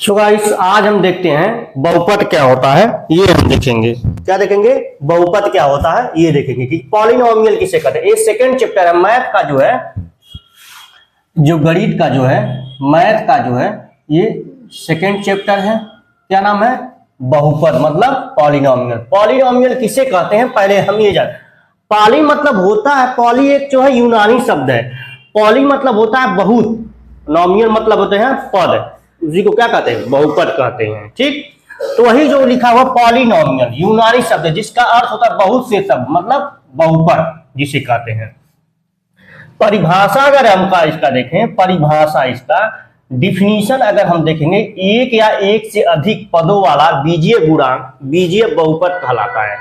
So guys आज हम देखते हैं बहुपद क्या होता है, ये हम देखेंगे। क्या देखेंगे? बहुपद क्या होता है ये देखेंगे कि पॉलिनोमियल किसे कहते हैं। ये सेकंड चैप्टर है मैथ का, जो है जो गणित का जो है मैथ का जो है ये सेकंड चैप्टर है। क्या नाम है? बहुपद मतलब पॉलिनोमियल। पॉलिनोमियल किसे कहते हैं पहले हम ये जान। पॉली मतलब होता है, पॉली एक जो है यूनानी शब्द है। पॉली मतलब होता है बहुत, नोमियल मतलब होते हैं पद, उसी को क्या कहते हैं? बहुपद कहते हैं। ठीक, तो वही जो लिखा हुआ पॉलिनोमियल यूनानी शब्द है जिसका अर्थ होता है बहुत से शब्द, मतलब बहुपद जिसे कहते हैं। परिभाषा अगर हम इसका देखें, परिभाषा इसका डिफिनीशन अगर हम देखेंगे, एक या एक से अधिक पदों वाला बीजीय गुणांक बीजीय बहुपद कहलाता है।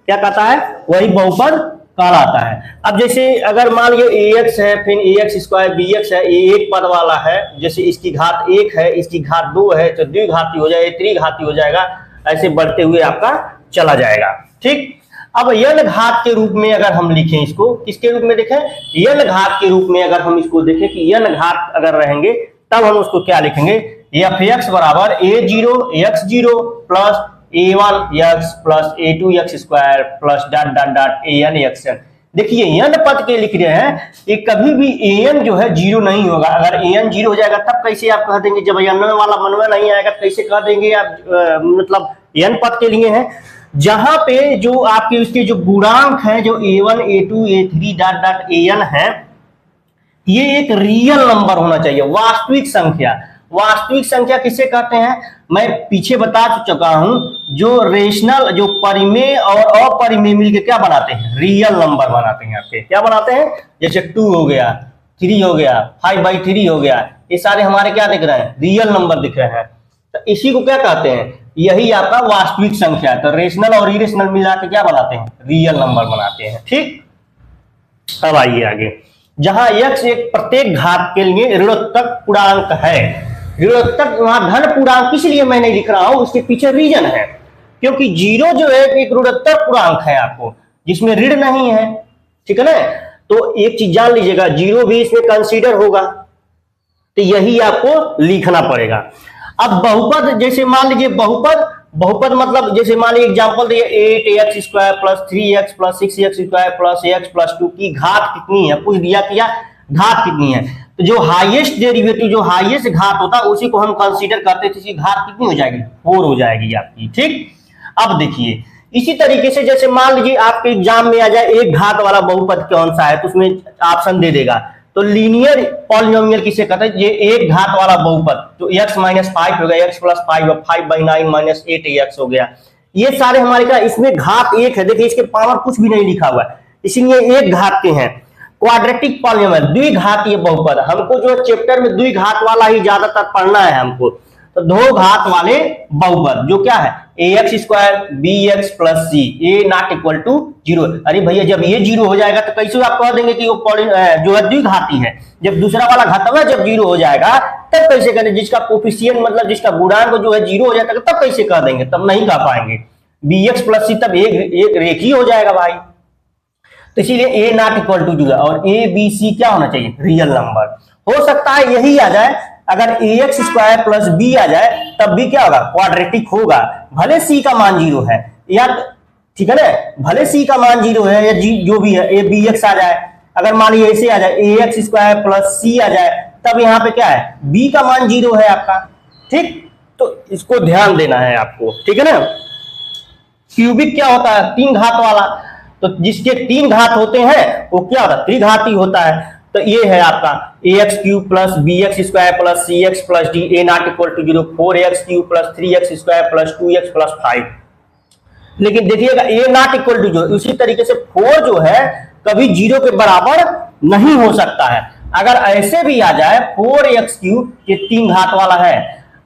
क्या कहता है? वही बहुपद कहलाता है। अब जैसे अगर मान लीजिए ax है, फिर ax स्क्वायर bx है, ये एक पद वाला है, जैसे इसकी घात 1 है, इसकी घात 2 है, तो द्विघाती हो जाएगा, त्रिघाती हो जाएगा, ऐसे बढ़ते हुए आपका चला जाएगा। ठीक, अब यन घात के रूप में अगर हम लिखें इसको, किसके रूप में देखें? यन घात के रूप में अगर हम इसको देखें कि यन घात अगर रहेंगे तब हम उसको क्या लिखेंगे? fx बराबर a0 x0 plus a1x plus a2x square plus dot dot dot an xn। देखिए यन पद के लिख रहे हैं कि कभी भी an जो है जीरो नहीं होगा। अगर an जीरो हो जाएगा तब कैसे आप कह देंगे? जब यन वाला मनवा नहीं आएगा कैसे कह देंगे आप? मतलब यन पद के लिए है जहां पे जो आपके उसके जो गुणांक है, जो a1 a2 a3 dot dot an है, ये एक रियल नंबर होना चाहिए, वास्तविक संख्या। वास्तविक संख्या किसे कहते हैं? मैं पीछे बता चुका हूं, जो रेशनल, जो परिमेय और अपरिमेय मिलकर क्या बनाते हैं? रियल नंबर बनाते हैं। आपके क्या बनाते हैं? जैसे 2 हो गया, 3 हो गया, 5/3 हो गया, ये सारे हमारे क्या दिख रहे हैं? रियल नंबर दिख रहे हैं। तो इसी को क्या कहते हैं? यही आपका वास्तविक संख्या। तो रेशनल और इरेशनल मिला के क्या बनाते हैं? रियल नंबर बनाते हैं। ठीक, अब आइए आगे। जहां x एक प्रत्येक घात के लिए ऋणात्मक पूर्णांक है, ऋणात्मक वहां धन पूर्णांक इसलिए मैं नहीं लिख रहा हूं, उसके पीछे रीजन है, क्योंकि जीरो जो है एक ऋणात्मक पूर्णांक है आपको, जिसमें ऋण नहीं है। ठीक है ना? तो एक चीज जान लीजिएगा, जीरो भी इसमें कंसीडर होगा, तो यही आपको लिखना पड़ेगा। अब बहुपद, जैसे मान लीजिए बहुपद मतलब जैसे मान लीजिए एग्जांपल दिए 8x square plus 3x plus 6x square plus x plus 2 की घात कितनी है? पूछ दिया क्या घात कितनी है। तो जो हाईएस्ट डेरिवेटिव, जो हाईएस्ट घात होता है उसी को हम कंसीडर करते थे। इसकी घात कितनी हो जाएगी? 4 हो जाएगी आपकी। ठीक, अब देखिए इसी तरीके से जैसे मान लीजिए आपके एग्जाम में आ जाए एक घात वाला बहुपद कौन सा है, तो उसमें ऑप्शन दे देगा। तो लीनियर पॉलिनोमियल किसे कहते हैं? ये एक घात वाला बहुपद, तो x माइनस 5 हो गया, x प्लस 5/9 माइनस 8x हो गया। ये सारे हमारे क्या, इसमें घात 1 है। देखिए इसके पावर कुछ भी नहीं लिखा हुआ है, इसीलिए एक घात के हैं। क्वाड्रेटिक पॉलिनोमियल द्विघातीय बहुपद, हमको जो चैप्टर में द्विघात वाला ही ज्यादातर पढ़ना है हमको। तो दो घात वाले बहुपद जो क्या है? ax square bx plus c, a not equal to 0। अरे भैया जब ये 0 हो जाएगा तो कैसे आप कह देंगे कि वो जो है द्विघाती है? जब दूसरा वाला घातांक जब 0 हो जाएगा तब कैसे करें? जिसका कोफिशिएंट मतलब जिसका गुणांक जो है 0 हो जाता है तब कैसे कह देंगे? तब नहीं कह पाएंगे। bx प्लस c तब एक रेखीय हो जाएगा भाई। तो इसीलिए a नॉट इक्वल टू 0 और a b c क्या होना चाहिए? Real number. हो सकता है यही आ जाए, अगर ax स्क्वायर प्लस b आ जाए तब भी क्या होगा? क्वाड्रेटिक होगा, भले c का मान 0 है या, ठीक है ना, भले c का मान 0 है या जो भी है, a bx आ जाए। अगर मान लीजिए ऐसे आ जाए ax स्क्वायर प्लस c आ जाए, तब यहाँ पे क्या है? b का मान 0 है आपका। ठीक, तो इसको ध्यान देना है आपको। ठीक है ना? क्यूबिक क्या होता है? 3 घात वाला, तो जिसके 3 घात होते हैं वो क्या होता है? त्रिघाती होता है। तो ये है आपका ax cube plus bx square plus cx plus d, a not equal to 0, 4x cube plus 3x square plus 2x plus 5। लेकिन देखिएगा a नॉट इक्वल टू 0, उसी तरीके से 4 जो है कभी 0 के बराबर नहीं हो सकता है। अगर ऐसे भी आ जाए 4x क्यूब, ये 3 घात वाला है,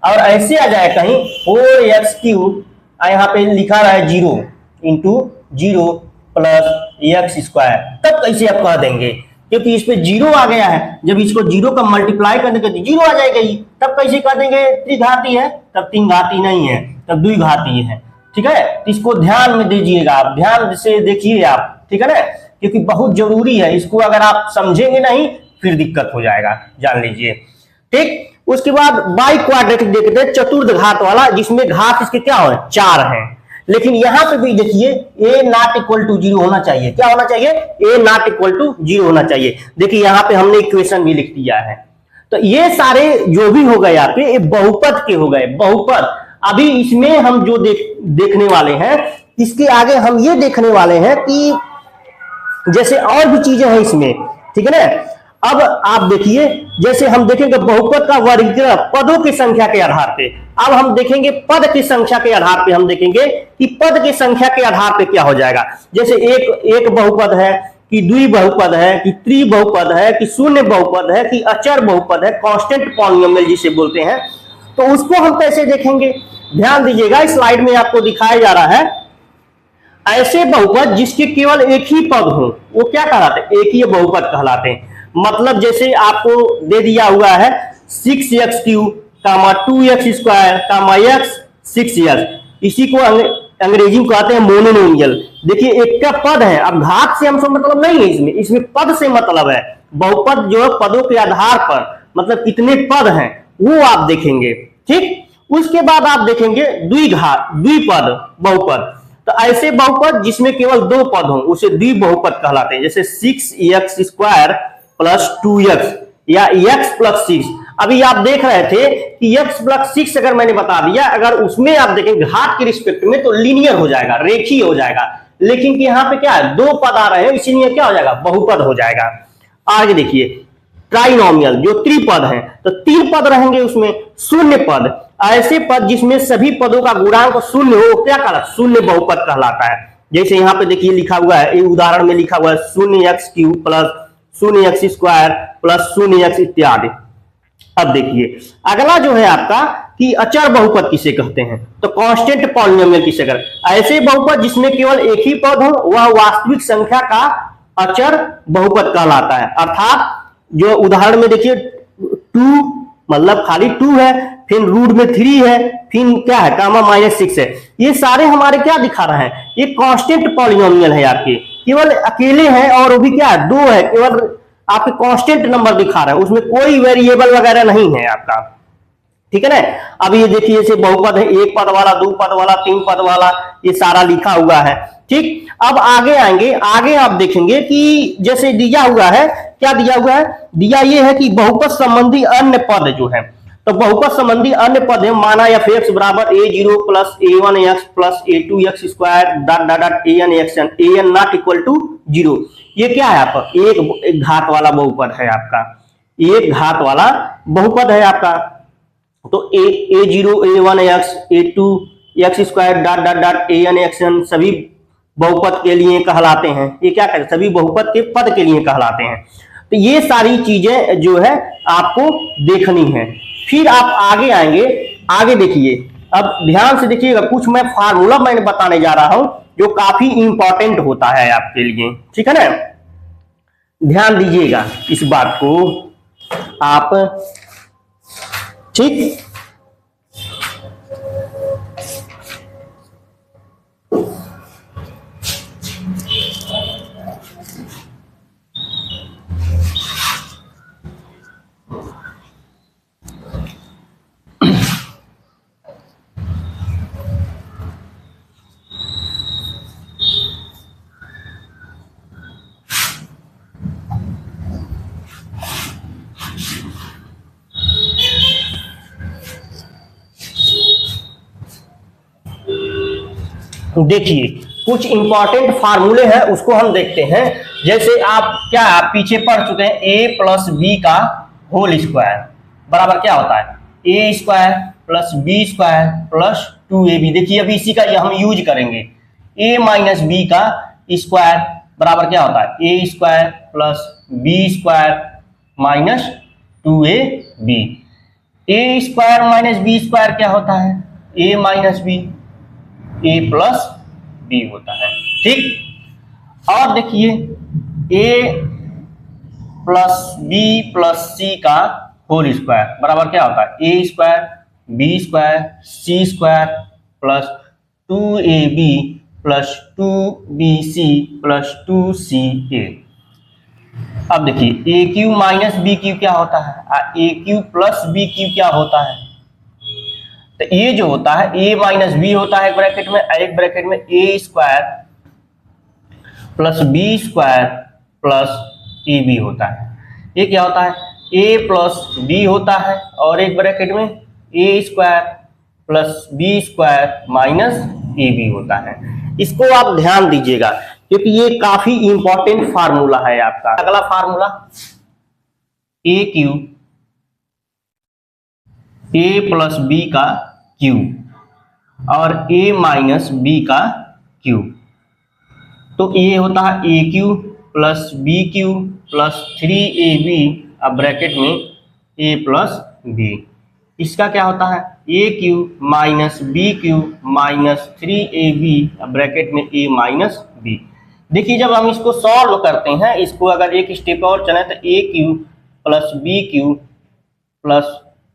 और ऐसे आ जाए कहीं 4x क्यूब, यहाँ पे लिखा रहा है 0 इंटू 0 प्लस x स्क्वायर, तब कैसे आप कह देंगे? क्योंकि इस पे 0 आ गया है। जब इसको 0 का मल्टीप्लाई करने के 0 आ जाएगा ही, तब कैसे कह देंगे त्रिघाती है? तब 3 घाती नहीं है, तब द्विघाती है। ठीक है, तो इसको ध्यान में दीजिएगा, आप ध्यान से देखिए आप। ठीक है ना? क्योंकि बहुत जरूरी है, इसको अगर आप समझेंगे नहीं फिर दिक्कत हो जाएगा, जान लीजिए। ठीक, उसके बाद बाई क्वाड्रेटिक देखते हैं, चतुर्थ घात वाला, जिसमें घात इसके क्या हो 4 हैं। लेकिन यहां पे भी देखिए a नॉट इक्वल टू 0 होना चाहिए। क्या होना चाहिए? a नॉट इक्वल टू 0 होना चाहिए। देखिए यहां पे हमने इक्वेशन भी लिख दिया है। तो ये सारे जो भी हो गए आपके, ये बहुपद के हो गए, बहुपद। अभी इसमें हम जो देखने वाले हैं, इसके आगे हम ये देखने वाले हैं कि जैसे और भी चीजें हैं इसमें, ठीक है ना। अब आप देखिए, जैसे हम देखेंगे बहुपद का वर्गीकरण पदों की संख्या के आधार पे। अब हम देखेंगे पद की संख्या के आधार पे, हम देखेंगे कि पद की संख्या के आधार पे क्या हो जाएगा। जैसे एक बहुपद है, कि द्वि बहुपद है, कि त्रि बहुपद है, कि शून्य बहुपद है, कि अचर बहुपद है, कांस्टेंट पॉलिनोमियल जिसे बोलते हैं। तो उसको हम कैसे देखेंगे? ध्यान दीजिएगा, इस स्लाइड में आपको दिखाया जा रहा है ऐसे बहुपद जिसके केवल एक ही पद हो, वो क्या कहलाते हैं? एक ही बहुपद कहलाते हैं। मतलब जैसे आपको दे दिया हुआ है 6x³ कामा 2x² कामा x 6x, इसी को अंग्रेजी में कहते हैं मोनोनोमियल। देखिए एक का पद है, अब घात से हमसे मतलब नहीं है, इसमें पद से मतलब है। बहुपद जो है पदों के आधार पर, मतलब कितने पद हैं वो आप देखेंगे, ठीक। उसके बाद आप देखेंगे द्विपद बहुपद। तो ऐसे बहुपद जिसमें केवल 2 पद हो उसे द्विबहुपद कहलाते हैं। जैसे 6x² प्लस 2x या x प्लस 6। अभी आप देख रहे थे कि x प्लस 6 अगर मैंने बता दिया, अगर उसमें आप देखेंगे घात के रिस्पेक्ट में तो लीनियर हो जाएगा, रेखीय हो जाएगा। लेकिन कि यहाँ पे क्या है, 2 पद आ रहे हैं, इसीलिए क्या हो जाएगा, बहुपद हो जाएगा। आगे देखिए ट्राइनोमियल जो त्रिपद है, तो 3 पद रहेंगे उसमें। शून्य पद, ऐसे पद जिसमें सभी पदों का गुणांक शून्य हो, क्या कहलाता है? शून्य बहुपद कहलाता है। जैसे यहाँ पे देखिए लिखा हुआ है, उदाहरण में लिखा हुआ है 0x³ plus 0x² plus 0x इत्यादि। अब देखिए अगला जो है आपका कि अचर बहुपद किसे कहते हैं? तो कांस्टेंट पॉलिनोमियल किसे कहते हैं? ऐसे बहुपद जिसमें केवल एक ही पद हो, वह वास्तविक संख्या का अचर बहुपद कहलाता है। अर्थात जो उदाहरण में देखिए 2 मतलब खाली 2 है, फिर रूट में 3 है, फिर क्या है कामा -6 है। ये सारे हमारे क्या दिखा रहे हैं? ये कांस्टेंट पॉलिनोमियल है आपके, केवल अकेले हैं और वो भी क्या है 2 है, केवल आपके कांस्टेंट नंबर दिखा रहा है, उसमें कोई वेरिएबल वगैरह नहीं है आपका, ठीक है ना। अब ये देखिए जैसे बहुपद है, 1 पद वाला, 2 पद वाला, 3 पद वाला, ये सारा लिखा हुआ है, ठीक। अब आगे आएंगे, आगे आप देखेंगे कि जैसे दिया हुआ है, क्या दिया हुआ है? दिया ये है कि बहुपद संबंधी अन्य पद जो है, तो बहुपद संबंधी अन्य पद है, माना f(x) बराबर a0 plus a1x plus a2x square an not equal to 0। ये क्या है आपका? एक घात वाला बहुपद है आपका, एक घात वाला बहुपद है आपका। तो a0 a1x a2x square an सभी बहुपद के लिए कहलाते हैं। ये क्या कहते हैं? सभी बहुपद के पद के लिए कहलाते हैं। तो ये सारी चीजें जो है आपको देखनी है। फिर आप आगे आएंगे, आगे देखिए, अब ध्यान से देखिएगा, कुछ मैं फार्मूला मैंने बताने जा रहा हूं जो काफी इंपॉर्टेंट होता है आपके लिए, ठीक है ना। ध्यान दीजिएगा इस बात को आप, ठीक। देखिए कुछ इंपॉर्टेंट फार्मूले हैं, उसको हम देखते हैं। जैसे आप क्या आप पीछे पढ़ चुके हैं, a प्लस बी का होल स्क्वायर बराबर क्या होता है? a square plus B square plus 2ab। देखिए अभी इसी का हम यूज करेंगे। a माइनस बी का स्क्वायर बराबर क्या होता है? a square plus B square minus 2ab। a square minus b square क्या होता है? a minus b, a plus b होता है, ठीक। और देखिए a plus b plus c का होल स्क्वायर बराबर क्या होता है? a square b square c square plus 2ab plus 2bc plus 2ca। अब देखिए a cube minus B cube क्या होता है, ए क्यू प्लस बी क्यू क्या होता है, तो ये जो होता है ए माइनस बी होता है एक ब्रैकेट में, एक ब्रैकेट में A square plus B square plus A B होता है। ये क्या होता है, ए प्लस बी होता है और एक ब्रैकेट में A square plus B square minus A B होता है। इसको आप ध्यान दीजिएगा क्योंकि ये काफी इंपॉर्टेंट फार्मूला है आपका। अगला formula A cube A plus B का क्यू और ए माइनस बी का क्यू, तो ये होता है ए cube plus B cube plus 3ab अब ब्रैकेट में ए प्लस बी। इसका क्या होता है ए cube minus B cube minus 3ab अब ब्रैकेट में ए माइनस बी। देखिए जब हम इसको सॉल्व करते हैं, इसको अगर एक स्टेप और चले तो A cube plus B cube plus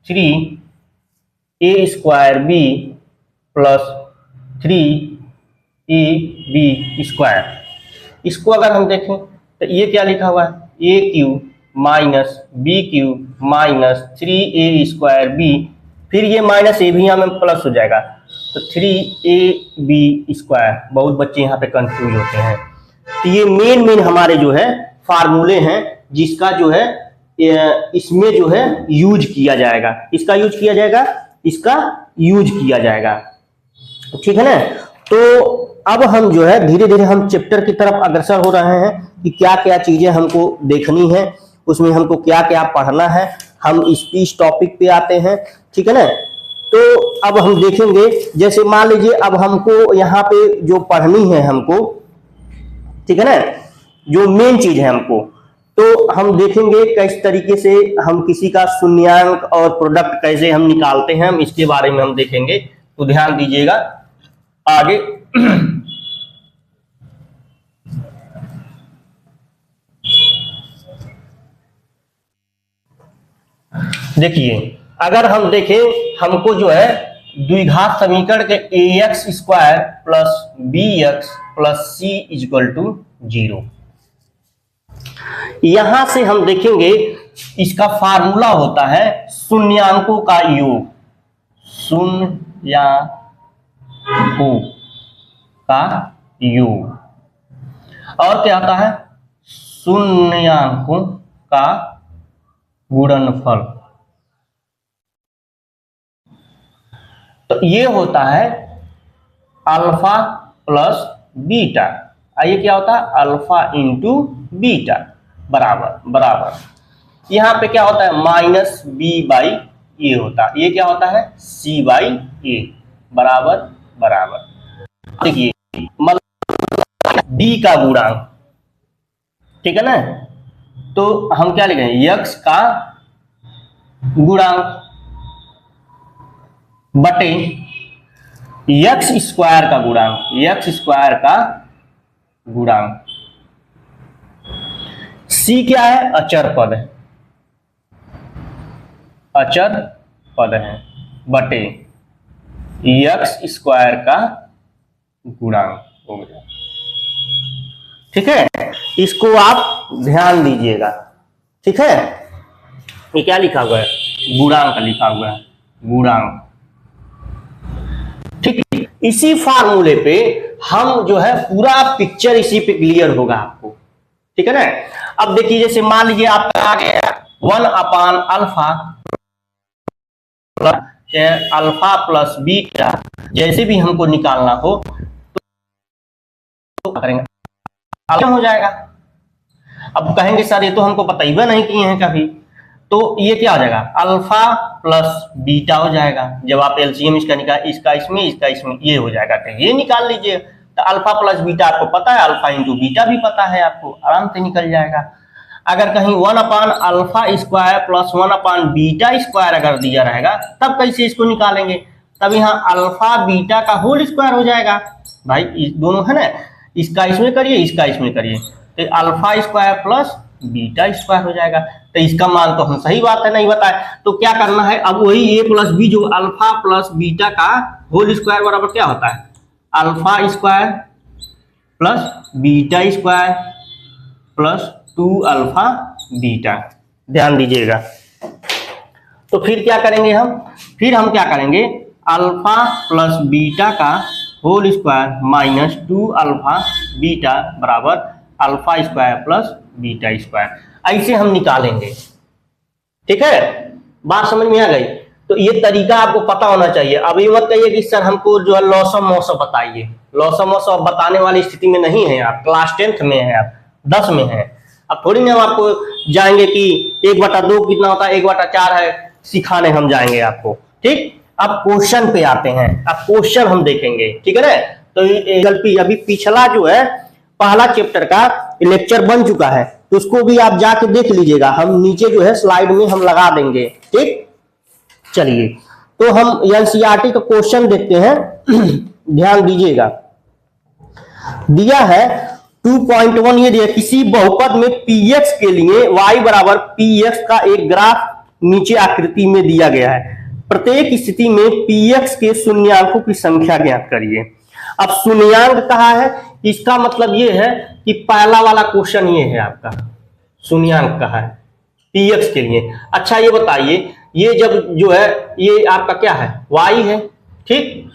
3a square B plus 3ab square, इसको अगर हम देखें तो ये क्या लिखा हुआ है ए cube minus B cube minus 3a square B, फिर ये माइनस ए भी यहाँ में प्लस हो जाएगा तो 3ab स्क्वायर। बहुत बच्चे यहाँ पे कंफ्यूज होते हैं। तो ये मेन हमारे जो है फार्मूले हैं जिसका जो है इसमें जो है यूज किया जाएगा, इसका यूज किया जाएगा, इसका यूज किया जाएगा, ठीक है ना। तो अब हम जो है धीरे धीरे हम चैप्टर की तरफ अग्रसर हो रहे हैं कि क्या क्या चीजें हमको देखनी है, उसमें हमको क्या क्या पढ़ना है। हम स्पीच टॉपिक पे आते हैं, ठीक है ना। तो अब हम देखेंगे, जैसे मान लीजिए अब हमको यहाँ पे जो पढ़नी है हमको, ठीक है ना, जो मेन चीज है हमको, तो हम देखेंगे किस तरीके से हम किसी का शून्यांक और प्रोडक्ट कैसे हम निकालते हैं, हम इसके बारे में हम देखेंगे। तो ध्यान दीजिएगा आगे। देखिए अगर हम देखें हमको जो है द्विघात समीकरण के ax square plus bx plus c equal to 0, यहां से हम देखेंगे इसका फार्मूला होता है शून्यांकों का योग, शून्यांकों का योग, और क्या आता है शून्यांकों का गुणनफल। तो ये होता है अल्फा प्लस बीटा, ये क्या होता है अल्फा इंटू बीटा बराबर बराबर, यहाँ पे क्या होता है माइनस बी बाई ए होता है, ये क्या होता है सी बाई ए बराबर बराबर। देखिए मतलब बी का गुणांक, ठीक है ना, तो हम क्या लिखेंगे यक्स का गुणांक बटे यक्स स्क्वायर का गुणांक, यक्स स्क्वायर का गुणांक। सी क्या है अचर पद है, अचर पद है, बटे यक्स स्क्वायर का गुणांक हो गया, ठीक है। इसको आप ध्यान दीजिएगा, ठीक है। ये क्या लिखा हुआ है गुणांक लिखा हुआ है, गुणांक, ठीक है। इसी फार्मूले पे हम जो है पूरा पिक्चर इसी पे क्लियर होगा आपको, ठीक है ना। अब देखिए जैसे मान लीजिए आपका आ गया 1 अल्फा अल्फा प्लस बीटा, जैसे भी हमको निकालना हो तो करेंगे हो जाएगा। अब कहेंगे सर ये तो हमको बताइए नहीं किए हैं कभी, तो ये क्या हो जाएगा अल्फा प्लस बीटा हो जाएगा। जब आप एलसीएम इसका निकाल, इसका इसमें इसका इसमें, ये हो जाएगा, तो ये निकाल लीजिए। तो अल्फा प्लस बीटा आपको पता है, अल्फा इंटू बीटा भी पता है आपको, आराम से निकल जाएगा। अगर कहीं 1 alpha square plus 1 beta square अगर दिया रहेगा तब कैसे इसको निकालेंगे, तब यहाँ अल्फा बीटा का होल स्क्वायर हो जाएगा। भाई दोनों है ना, इसका इसमें करिए इसका इसमें करिए, तो alpha square plus beta square हो जाएगा। तो इसका मान तो हम सही बात है नहीं बताए, तो क्या करना है अब वही ए प्लस बी जो अल्फा प्लस बीटा का होल स्क्वायर बराबर क्या होता है alpha square plus beta square plus 2 alpha beta. ध्यान दीजिएगा। तो फिर क्या करेंगे हम, फिर हम क्या करेंगे, अल्फा प्लस बीटा का whole square minus 2 alpha beta बराबर alpha square plus beta square, ऐसे हम निकालेंगे। ठीक है, बात समझ में आ गई। तो ये तरीका आपको पता होना चाहिए। अब ये मत कहिए कि सर हमको जो है लॉसम मौसम बताइए, लॉसम मौसम बताने वाली स्थिति में नहीं है आप, क्लास 10th में है आप, 10 में है। अब थोड़ी ना हम आपको जाएंगे कि 1/2 कितना होता है, 1/4 है, सिखाने हम जाएंगे आपको। ठीक, अब क्वेश्चन पे आते हैं, अब क्वेश्चन हम देखेंगे। ठीक है ना। तो अभी पिछला जो है पहला चैप्टर का लेक्चर बन चुका है, तो उसको भी आप जाके देख लीजिएगा, हम नीचे जो है स्लाइड में हम लगा देंगे। ठीक, चलिए तो हम एनसीईआरटी का क्वेश्चन देखते हैं। ध्यान दीजिएगा, दिया है 2.1, ये दिया किसी बहुपद में px के लिए y बराबर px का एक ग्राफ नीचे आकृति में दिया गया है। प्रत्येक स्थिति में px के शून्यांकों की संख्या ज्ञात करिए। अब शून्यांक कहा है, इसका मतलब ये है कि पहला वाला क्वेश्चन ये है आपका, शून्यांक कहा है px के लिए। अच्छा ये बताइए, ये जब जो है ये आपका क्या है, y है। ठीक,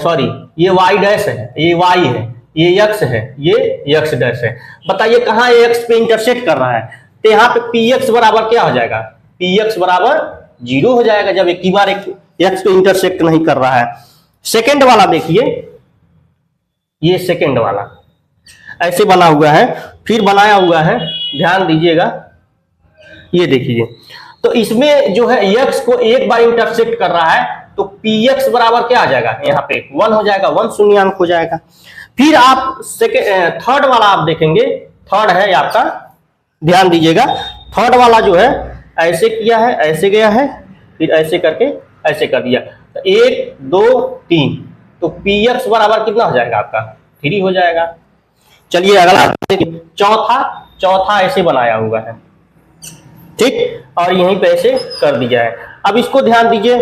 सॉरी ये y डैश है, ये y है, ये x है, ये x डैश है। बताइए कहाँ ये x पे इंटरसेक्ट कर रहा है, तो यहाँ पे px बराबर क्या हो जाएगा, px बराबर 0 हो जाएगा जब एक ही बार एक x पे इंटरसेक्ट नहीं कर रहा है। सेकेंड वाला देखिए, ये सेकेंड वाला ऐसे बना हुआ है, फिर बनाया हुआ है, ध्यान दीजिएगा, ये देखिए। तो इसमें जो है x को एक बार इंटरसेक्ट कर रहा है, तो px बराबर क्या आ जाएगा, यहाँ पे 1 हो जाएगा, 1 शून्यांक हो जाएगा। फिर आप थर्ड वाला आप देखेंगे, थर्ड है आपका, ध्यान दीजिएगा, थर्ड वाला जो है ऐसे किया है, ऐसे गया है, फिर ऐसे करके ऐसे कर दिया, तो 1 2 3, तो px बराबर कितना हो जाएगा आपका 3 हो जाएगा। चलिए अगला देखिए, चौथा ऐसे बनाया हुआ है। ठीक, और यहीं पे ऐसे कर दिया है। अब इसको ध्यान दीजिए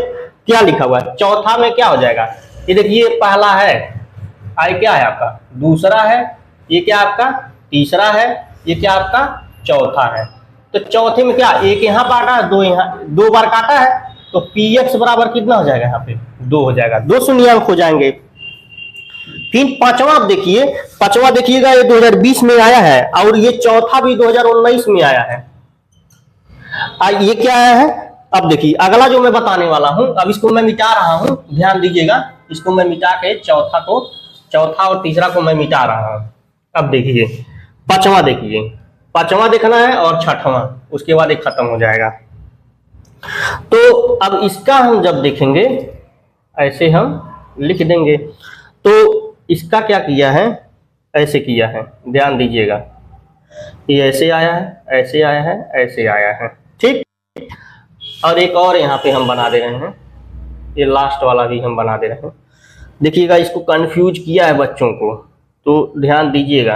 क्या लिखा हुआ है, चौथा में क्या हो जाएगा, ये देखिए पहला है, आई क्या है आपका दूसरा है, ये क्या आपका तीसरा है, ये क्या आपका चौथा है। तो चौथे में क्या, एक यहाँ काटा है, 2 यहाँ, 2 बार काटा है, तो px बराबर कितना हो जाएगा, यहाँ पे 2 हो जाएगा, 2 शून्यांक हो जाएंगे। फिर पांचवा आप देखिए, पांचवा देखिएगा ये 2020 में आया है, और ये चौथा भी 2019 में आया है। ये क्या आया है, अब देखिए अगला जो मैं बताने वाला हूं, अब इसको मैं मिटा रहा हूं, ध्यान दीजिएगा, इसको मैं मिटा के चौथा और तीसरा को मैं मिटा रहा हूं। अब देखिए पांचवा, देखिए पांचवा देखना है और छठवां, उसके बाद एक खत्म हो जाएगा। तो अब इसका हम जब देखेंगे ऐसे हम लिख देंगे, तो इसका क्या किया है, ऐसे किया है, ध्यान दीजिएगा, ये ऐसे आया है, ऐसे आया है, ऐसे आया है। ठीक, और एक और यहाँ पे हम बना दे रहे हैं, ये लास्ट वाला भी हम बना दे रहे हैं। देखिएगा इसको कंफ्यूज किया है बच्चों को, तो ध्यान दीजिएगा,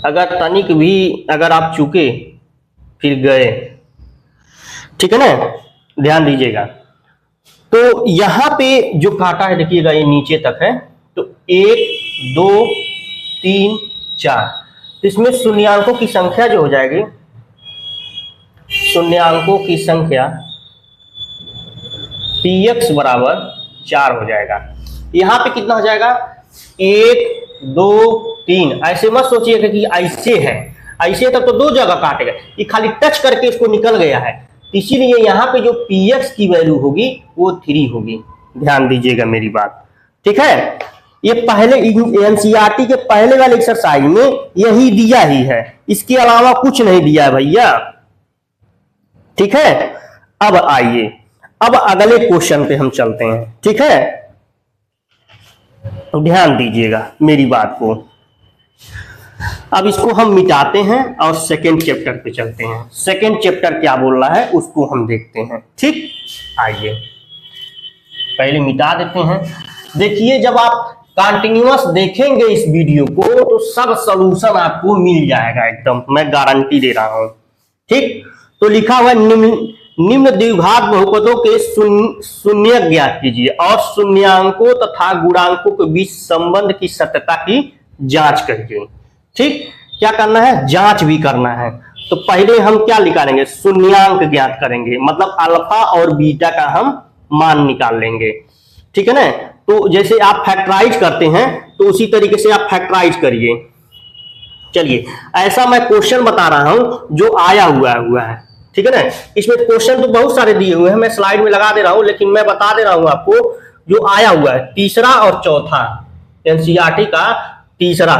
अगर तनिक भी अगर आप चूके फिर गए, ठीक है ना, ध्यान दीजिएगा। तो यहाँ पे जो काटा है देखिएगा ये नीचे तक है, तो 1 2 3 4, तो इसमें शून्यांकों की संख्या जो हो जाएगी, शून्यांकों की संख्या px बराबर 4 हो जाएगा। यहाँ पे कितना हो जाएगा, 1 2 3, ऐसे मत सोचिएगा कि ऐसे है, ऐसे तक तो 2 जगह काटेगा, ये खाली टच करके इसको निकल गया है, इसीलिए यहाँ पे जो px की वैल्यू होगी वो 3 होगी। ध्यान दीजिएगा मेरी बात, ठीक है। ये पहले एनसीईआरटी के पहले वाले एक्सरसाइज में यही दिया ही है, इसके अलावा कुछ नहीं दिया है भैया, ठीक है। अब आइए, अब अगले क्वेश्चन पे हम चलते हैं, ठीक है। तो ध्यान दीजिएगा मेरी बात को, अब इसको हम मिटाते हैं और सेकेंड चैप्टर पे चलते हैं। सेकेंड चैप्टर क्या बोल रहा है उसको हम देखते हैं, ठीक। आइए पहले मिटा देते हैं। देखिए जब आप कंटिन्यूअस देखेंगे इस वीडियो को तो सब सॉल्यूशन आपको मिल जाएगा एकदम, मैं गारंटी दे रहा हूं, ठीक। तो लिखा हुआ निम्न द्विघात बहुपदों के शून्य ज्ञात कीजिए और शून्यांकों तथा गुणांकों के बीच संबंध की सत्यता की जांच करिए, ठीक। क्या करना है, जांच भी करना है। तो पहले हम क्या निकालेंगे, शून्यांक ज्ञात करेंगे, मतलब अल्फा और बीटा का हम मान निकाल लेंगे, ठीक है ना। तो जैसे आप फैक्टराइज करते हैं तो उसी तरीके से आप फैक्टराइज करिए। चलिए, ऐसा मैं क्वेश्चन बता रहा हूं जो आया हुआ है, ठीक है ना। इसमें क्वेश्चन तो बहुत सारे दिए हुए हैं, मैं स्लाइड में लगा दे रहा हूं, लेकिन मैं बता दे रहा हूं आपको जो आया हुआ है, तीसरा और चौथा, एनसीईआरटी का तीसरा,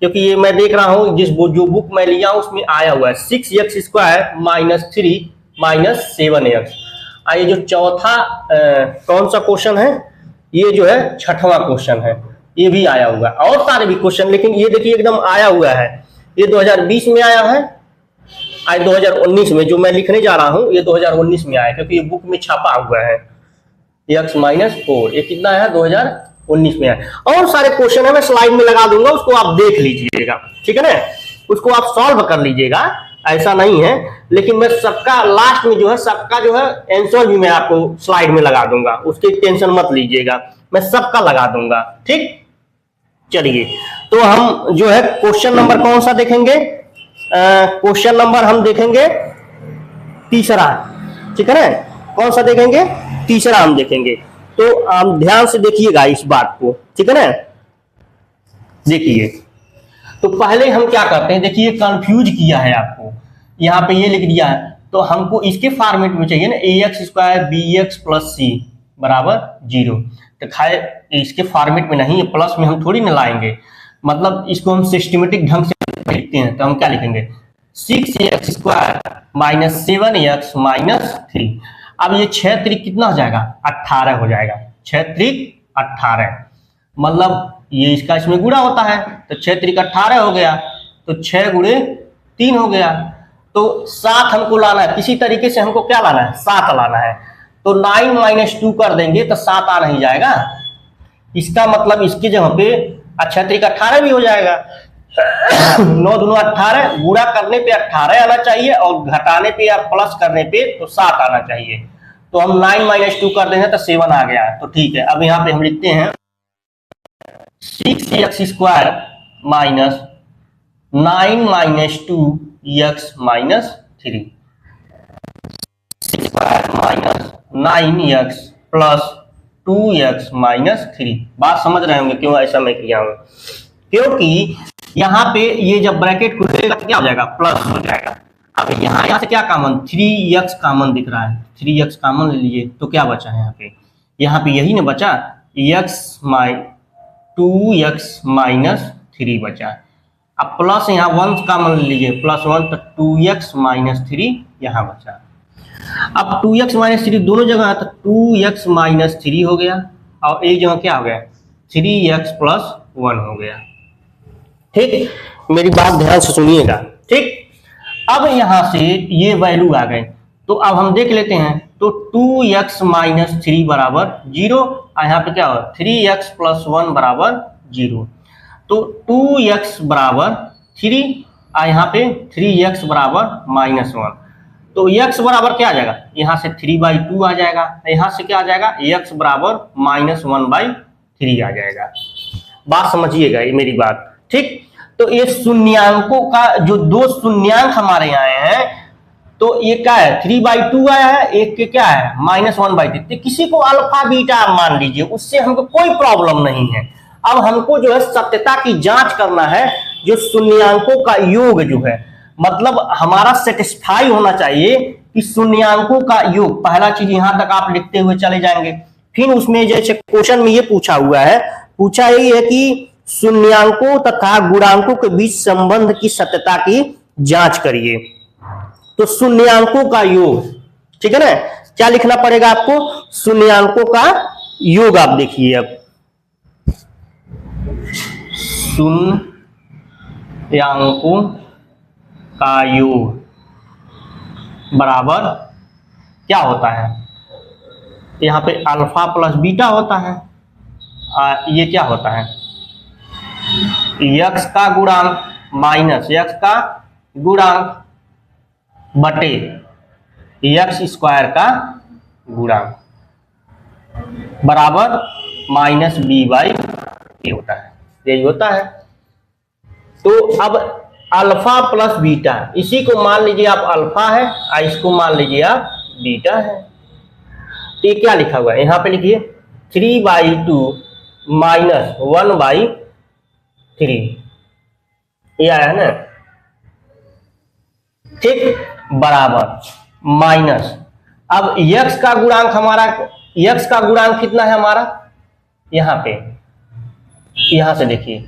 क्योंकि ये मैं देख रहा हूं जो बुक मैं लिया हूं उसमें आया हुआ है 6x² - 3 - 7x। ये जो चौथा कौन सा क्वेश्चन है, ये जो है छठवां क्वेश्चन है, ये भी आया हुआ है, और सारे भी क्वेश्चन, लेकिन ये देखिए एकदम आया हुआ है। ये 2020 में आया है, आज 2019 में जो मैं लिखने जा रहा हूं ये 2019 में आया, क्योंकि ये बुक में छपा हुआ है x - 4, ये कितना है 2019 में आया। और सारे क्वेश्चन है, मैं स्लाइड में लगा दूंगा, उसको आप देख लीजिएगा, ठीक है ना, उसको आप सॉल्व कर लीजिएगा, ऐसा नहीं है। लेकिन मैं सबका लास्ट में जो है, सबका जो है आंसर भी मैं आपको स्लाइड में लगा दूंगा, उसकी टेंशन मत लीजिएगा, मैं सबका लगा दूंगा, ठीक। चलिए, तो हम जो है क्वेश्चन नंबर कौन सा देखेंगे, क्वेश्चन नंबर हम देखेंगे तीसरा, ठीक है ना। कौन सा देखेंगे, तीसरा हम देखेंगे। तो आप ध्यान से देखिएगा इस बात को, ठीक है ना। देखिए, तो पहले हम क्या करते हैं, देखिए कंफ्यूज किया है आपको, यहाँ पे ये लिख दिया है, तो हमको इसके फॉर्मेट में चाहिए ना, ax² bx + c = 0। तो खाए इसके फॉर्मेट में नहीं, प्लस में हम थोड़ी ना लाएंगे, मतलब इसको हम सिस्टमेटिक ढंग से लिखते हैं। तो हम क्या लिखेंगे, 6x² - 7x - 3। अब ये 6 त्रिक कितना हो जाएगा, 18 हो जाएगा, 6 त्रिक 18, मतलब ये इसका इसमें गुणा होता है, तो 6 त्रिक 18 हो गया, तो 6 × 3 हो गया। तो 7 हमको लाना है, किसी तरीके से हमको क्या लाना है, 7 लाना है। तो 9 - 2 कर देंगे तो 7 आ नहीं जाएगा, इसका मतलब इसकी जगह पे 6 त्रिक 18 भी हो जाएगा। 9 दूनी 18, गुणा करने पे 18 आना चाहिए, और घटाने पे या प्लस करने पे तो 7 आना चाहिए। तो हम 9 - 2 कर देंगे तो 7 आ गया, तो ठीक है। अब यहाँ पे हम लिखते हैं 6x² - 9 - 2x - 3, 6² - 9x + 2x - 3। बात समझ रहे होंगे क्यों ऐसा मैं किया हूं, क्योंकि यहाँ पे ये जब ब्रैकेट खुलेगा तो क्या हो जाएगा, प्लस हो जाएगा। अब यहाँ से क्या कॉमन, 3x कॉमन दिख रहा है, 3x कॉमन ले लीजिए, तो क्या बचा है यहाँ पे यही ना बचा, 2x - 3 बचा। अब प्लस यहाँ 1 कॉमन ले लीजिए, +1, तो 2x - 3 यहाँ बचा। अब 2x - 3 दोनों जगह है, तो 2x - 3 हो गया, और एक जगह क्या हो गया, 3x + 1 हो गया, ठीक। मेरी बात ध्यान से सुनिएगा, ठीक। अब यहां से ये वैल्यू आ गए, तो अब हम देख लेते हैं। तो 2x - 3 = 0, यहाँ पे क्या हो, 3x + 1 = 0। तो 2x = 3, यहाँ पे 3x = -1। तो x बराबर क्या आ जाएगा, यहाँ से 3/2 आ जाएगा, यहाँ से क्या आ जाएगा, x = -1/3 आ जाएगा। बात समझिएगा ये मेरी बात, ठीक। तो ये शून्यांकों का जो दो शून्यांक हमारे यहाँ आए हैं, तो ये क्या है, 3/2 आया है, एक के क्या है, -1/3। तो किसी को अल्फा बीटा आप मान लीजिए, उससे हमको कोई प्रॉब्लम नहीं है। अब हमको जो है सत्यता की जांच करना है, जो शून्यांकों का योग जो है, मतलब हमारा सेटिस्फाई होना चाहिए कि शून्यांकों का योग, पहला चीज यहां तक आप लिखते हुए चले जाएंगे। फिर उसमें जैसे क्वेश्चन में ये पूछा हुआ है, पूछा यही है कि शून्यांकों तथा गुणांकों के बीच संबंध की सत्यता की जांच करिए। तो शून्यांकों का योग, ठीक है ना, क्या लिखना पड़ेगा आपको, शून्यांकों का योग। आप देखिए, अब शून्यांकों का योग बराबर क्या होता है, यहाँ पे अल्फा + बीटा होता है, ये क्या होता है, x का गुणांक माइनस x का गुणांक बटे x² का गुणांक बराबर -b/a होता है, यही होता है। तो अब अल्फा प्लस बीटा, इसी को मान लीजिए आप अल्फा है और इसको मान लीजिए आप बीटा है। तो ये क्या लिखा हुआ है यहाँ पे लिखिए 3/2 माइनस 1/3, ये आया है ना, ठीक, बराबर माइनस, अब यक्स का गुणांक हमारा, यक्स का गुणांक कितना है हमारा यहाँ पे, यहां से देखिए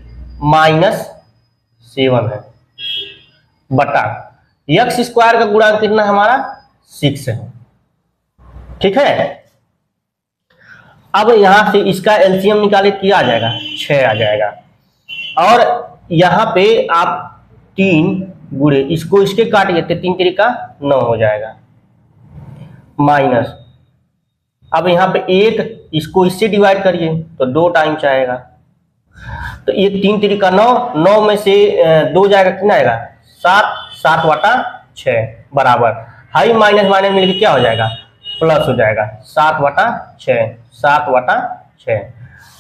-7 है, बटा यक्स स्क्वायर का गुणांक कितना है हमारा 6 है, ठीक है। अब यहां से इसका एलसीएम निकाले, क्या आ जाएगा 6 आ जाएगा, और यहां पे आप 3 गुणे इसको इसके काटिए तो 3 तरीका 9 हो जाएगा, माइनस, अब यहाँ पे 8 इसको इससे डिवाइड करिए तो 2 टाइम्स आएगा, तो ये 3 तरीका 9, 9 में से 2 जाएगा, कितना आएगा 7, 7/6 बराबर, हाई माइनस माइनस मिलकर क्या हो जाएगा प्लस हो जाएगा, 7/6, 7/6।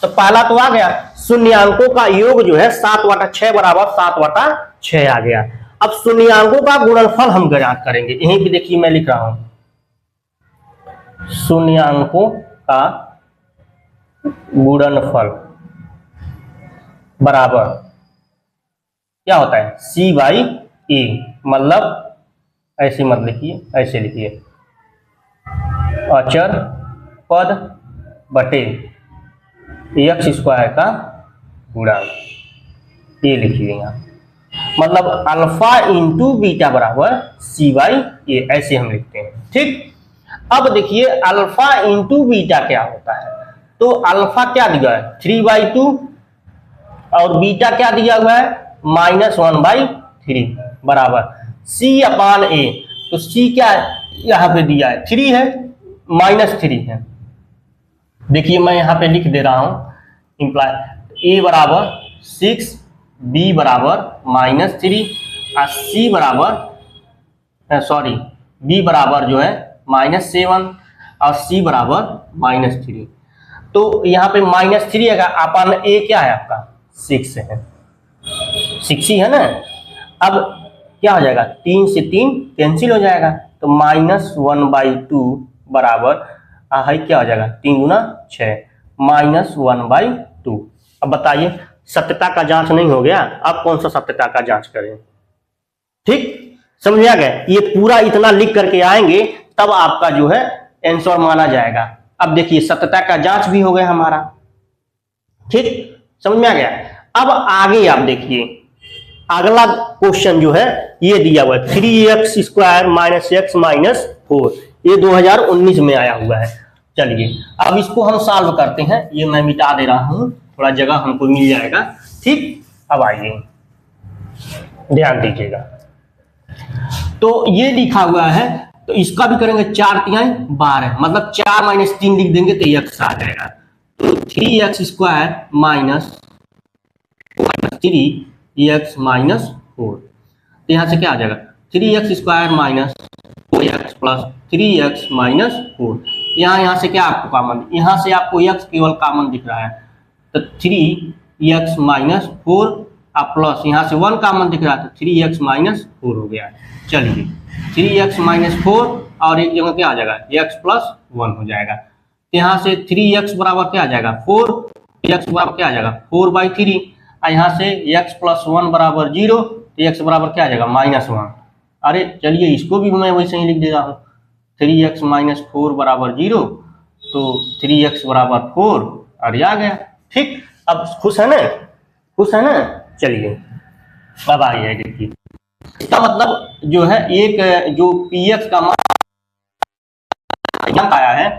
तो पहला तो आ गया, शून्यांकों का योग जो है 7/6 बराबर 7/6 आ गया। अब शून्यांकों का गुणनफल हम ज्ञात करेंगे, यहीं पे देखिए मैं लिख रहा हूं, शून्यांकों का गुणनफल बराबर क्या होता है C/A, मतलब ऐसे मत लिखिए, ऐसे लिखिए, अचर पद बटे एक्स स्क्वायर का गुणांक, ये लिखिए यहाँ, मतलब अल्फा इंटू बीटा बराबर C/A, ऐसे हम लिखते हैं, ठीक। अब देखिए अल्फा इंटू बीटा क्या होता है, तो अल्फा क्या दिया है 3/2 और बीटा क्या दिया हुआ है -1/3 बराबर C/A, तो C क्या यहाँ पे दिया है 3 है, -3 है, देखिए मैं यहाँ पे लिख दे रहा हूं, इंप्लाई A बराबर 6, B बराबर -3 और C बराबर सॉरी B बराबर जो है -7 और C बराबर -3, तो यहाँ पे -3 है, अपन A क्या है आपका 6 है, 6 ही है ना। अब क्या हो जाएगा 3 से 3 कैंसिल हो जाएगा, तो -1/2 बराबर है क्या हो जाएगा 3 गुना 6 -1/2। अब बताइए सत्यता का जांच नहीं हो गया, अब कौन सा सत्यता का जांच करें, ठीक, समझ में आ गया। ये पूरा इतना लिख करके आएंगे तब आपका जो है आंसर माना जाएगा। अब देखिए सत्यता का जांच भी हो गया हमारा, ठीक, समझ में आ गया। अब आगे आप देखिए अगला क्वेश्चन जो है ये दिया हुआ है 3x² - x - 4, ये 2019 में आया हुआ है। चलिए अब इसको हम सॉल्व करते हैं, ये मैं मिटा दे रहा हूं, थोड़ा जगह हमको मिल जाएगा, ठीक। अब आइए ध्यान दीजिएगा, तो ये लिखा हुआ है, तो इसका भी करेंगे 4 तिहाई 12, मतलब 4 - 3 लिख देंगे तो x आ जाएगा, तो 3x² - 3x - 4, तो यहां से क्या आ जाएगा 3x² - 4x प्लस 3x - 4, यहाँ से क्या आपको कॉमन, यहाँ से आपको x केवल कॉमन दिख रहा है, तो 3x - 4 प्लस यहाँ से 1 कॉमन दिख रहा है, तो 3x - 4 हो गया। चलिए 3x - 4 और एक जगह क्या आ जाएगा x + 1 हो जाएगा, तो यहाँ से 3x बराबर क्या आ जाएगा 4, x बराबर क्या आ जाएगा 4/3, और यहाँ से x + 1 बराबर 0, तो x बराबर क्या आ जाएगा -1। अरे चलिए इसको भी मैं वैसे ही लिख दे रहा हूँ, 3x - 4 बराबर 0, तो 3x बराबर 4 और ये आ गया, ठीक। अब खुश है ना, खुश है ना। चलिए अब आइए देखिए, इसका मतलब जो है एक जो px का मान आया है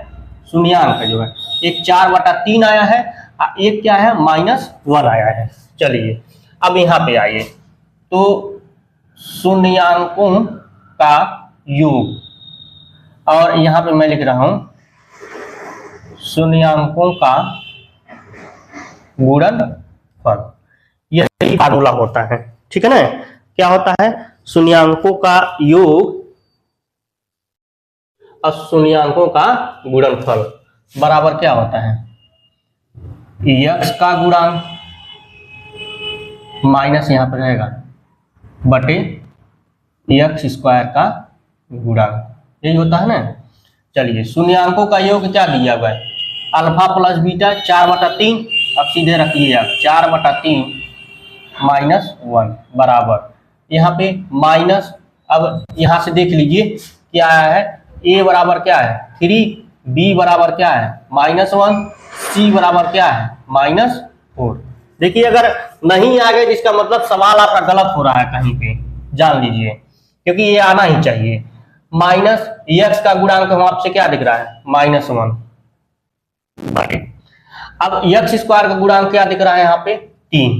शून्यांक जो है, एक 4/3 आया है, एक क्या है -1 आया है। चलिए अब यहाँ पे आइए, तो शून्यांकों का योग, और यहाँ पे मैं लिख रहा हूं शून्यांकों का गुणनफल, यही फार्मूला होता है, ठीक है ना। क्या होता है शून्यांकों का योग और शून्यांकों का गुणनफल बराबर क्या होता है x का गुणांक माइनस यहाँ पर रहेगा बटे एक्स स्क्वायर का गुणांक, यही होता है ना। चलिए शून्यांकों का योग क्या दिया हुआ है, अल्फा प्लस बीटा 4/3। अब सीधे रखिए आप 4/3 -1 बराबर यहाँ पे माइनस। अब यहाँ से देख लीजिए क्या है, a बराबर क्या है 3, b बराबर क्या है -1, c बराबर क्या है -4। देखिए अगर नहीं आ गए जिसका मतलब सवाल आपका गलत हो रहा है कहीं पे, जान लीजिए, क्योंकि ये आना ही चाहिए। माइनस एक्स का गुणांक हम आपसे क्या दिख रहा है -1। अब एक्स स्क्वायर का गुणांक क्या दिख रहा है यहाँ पे 3।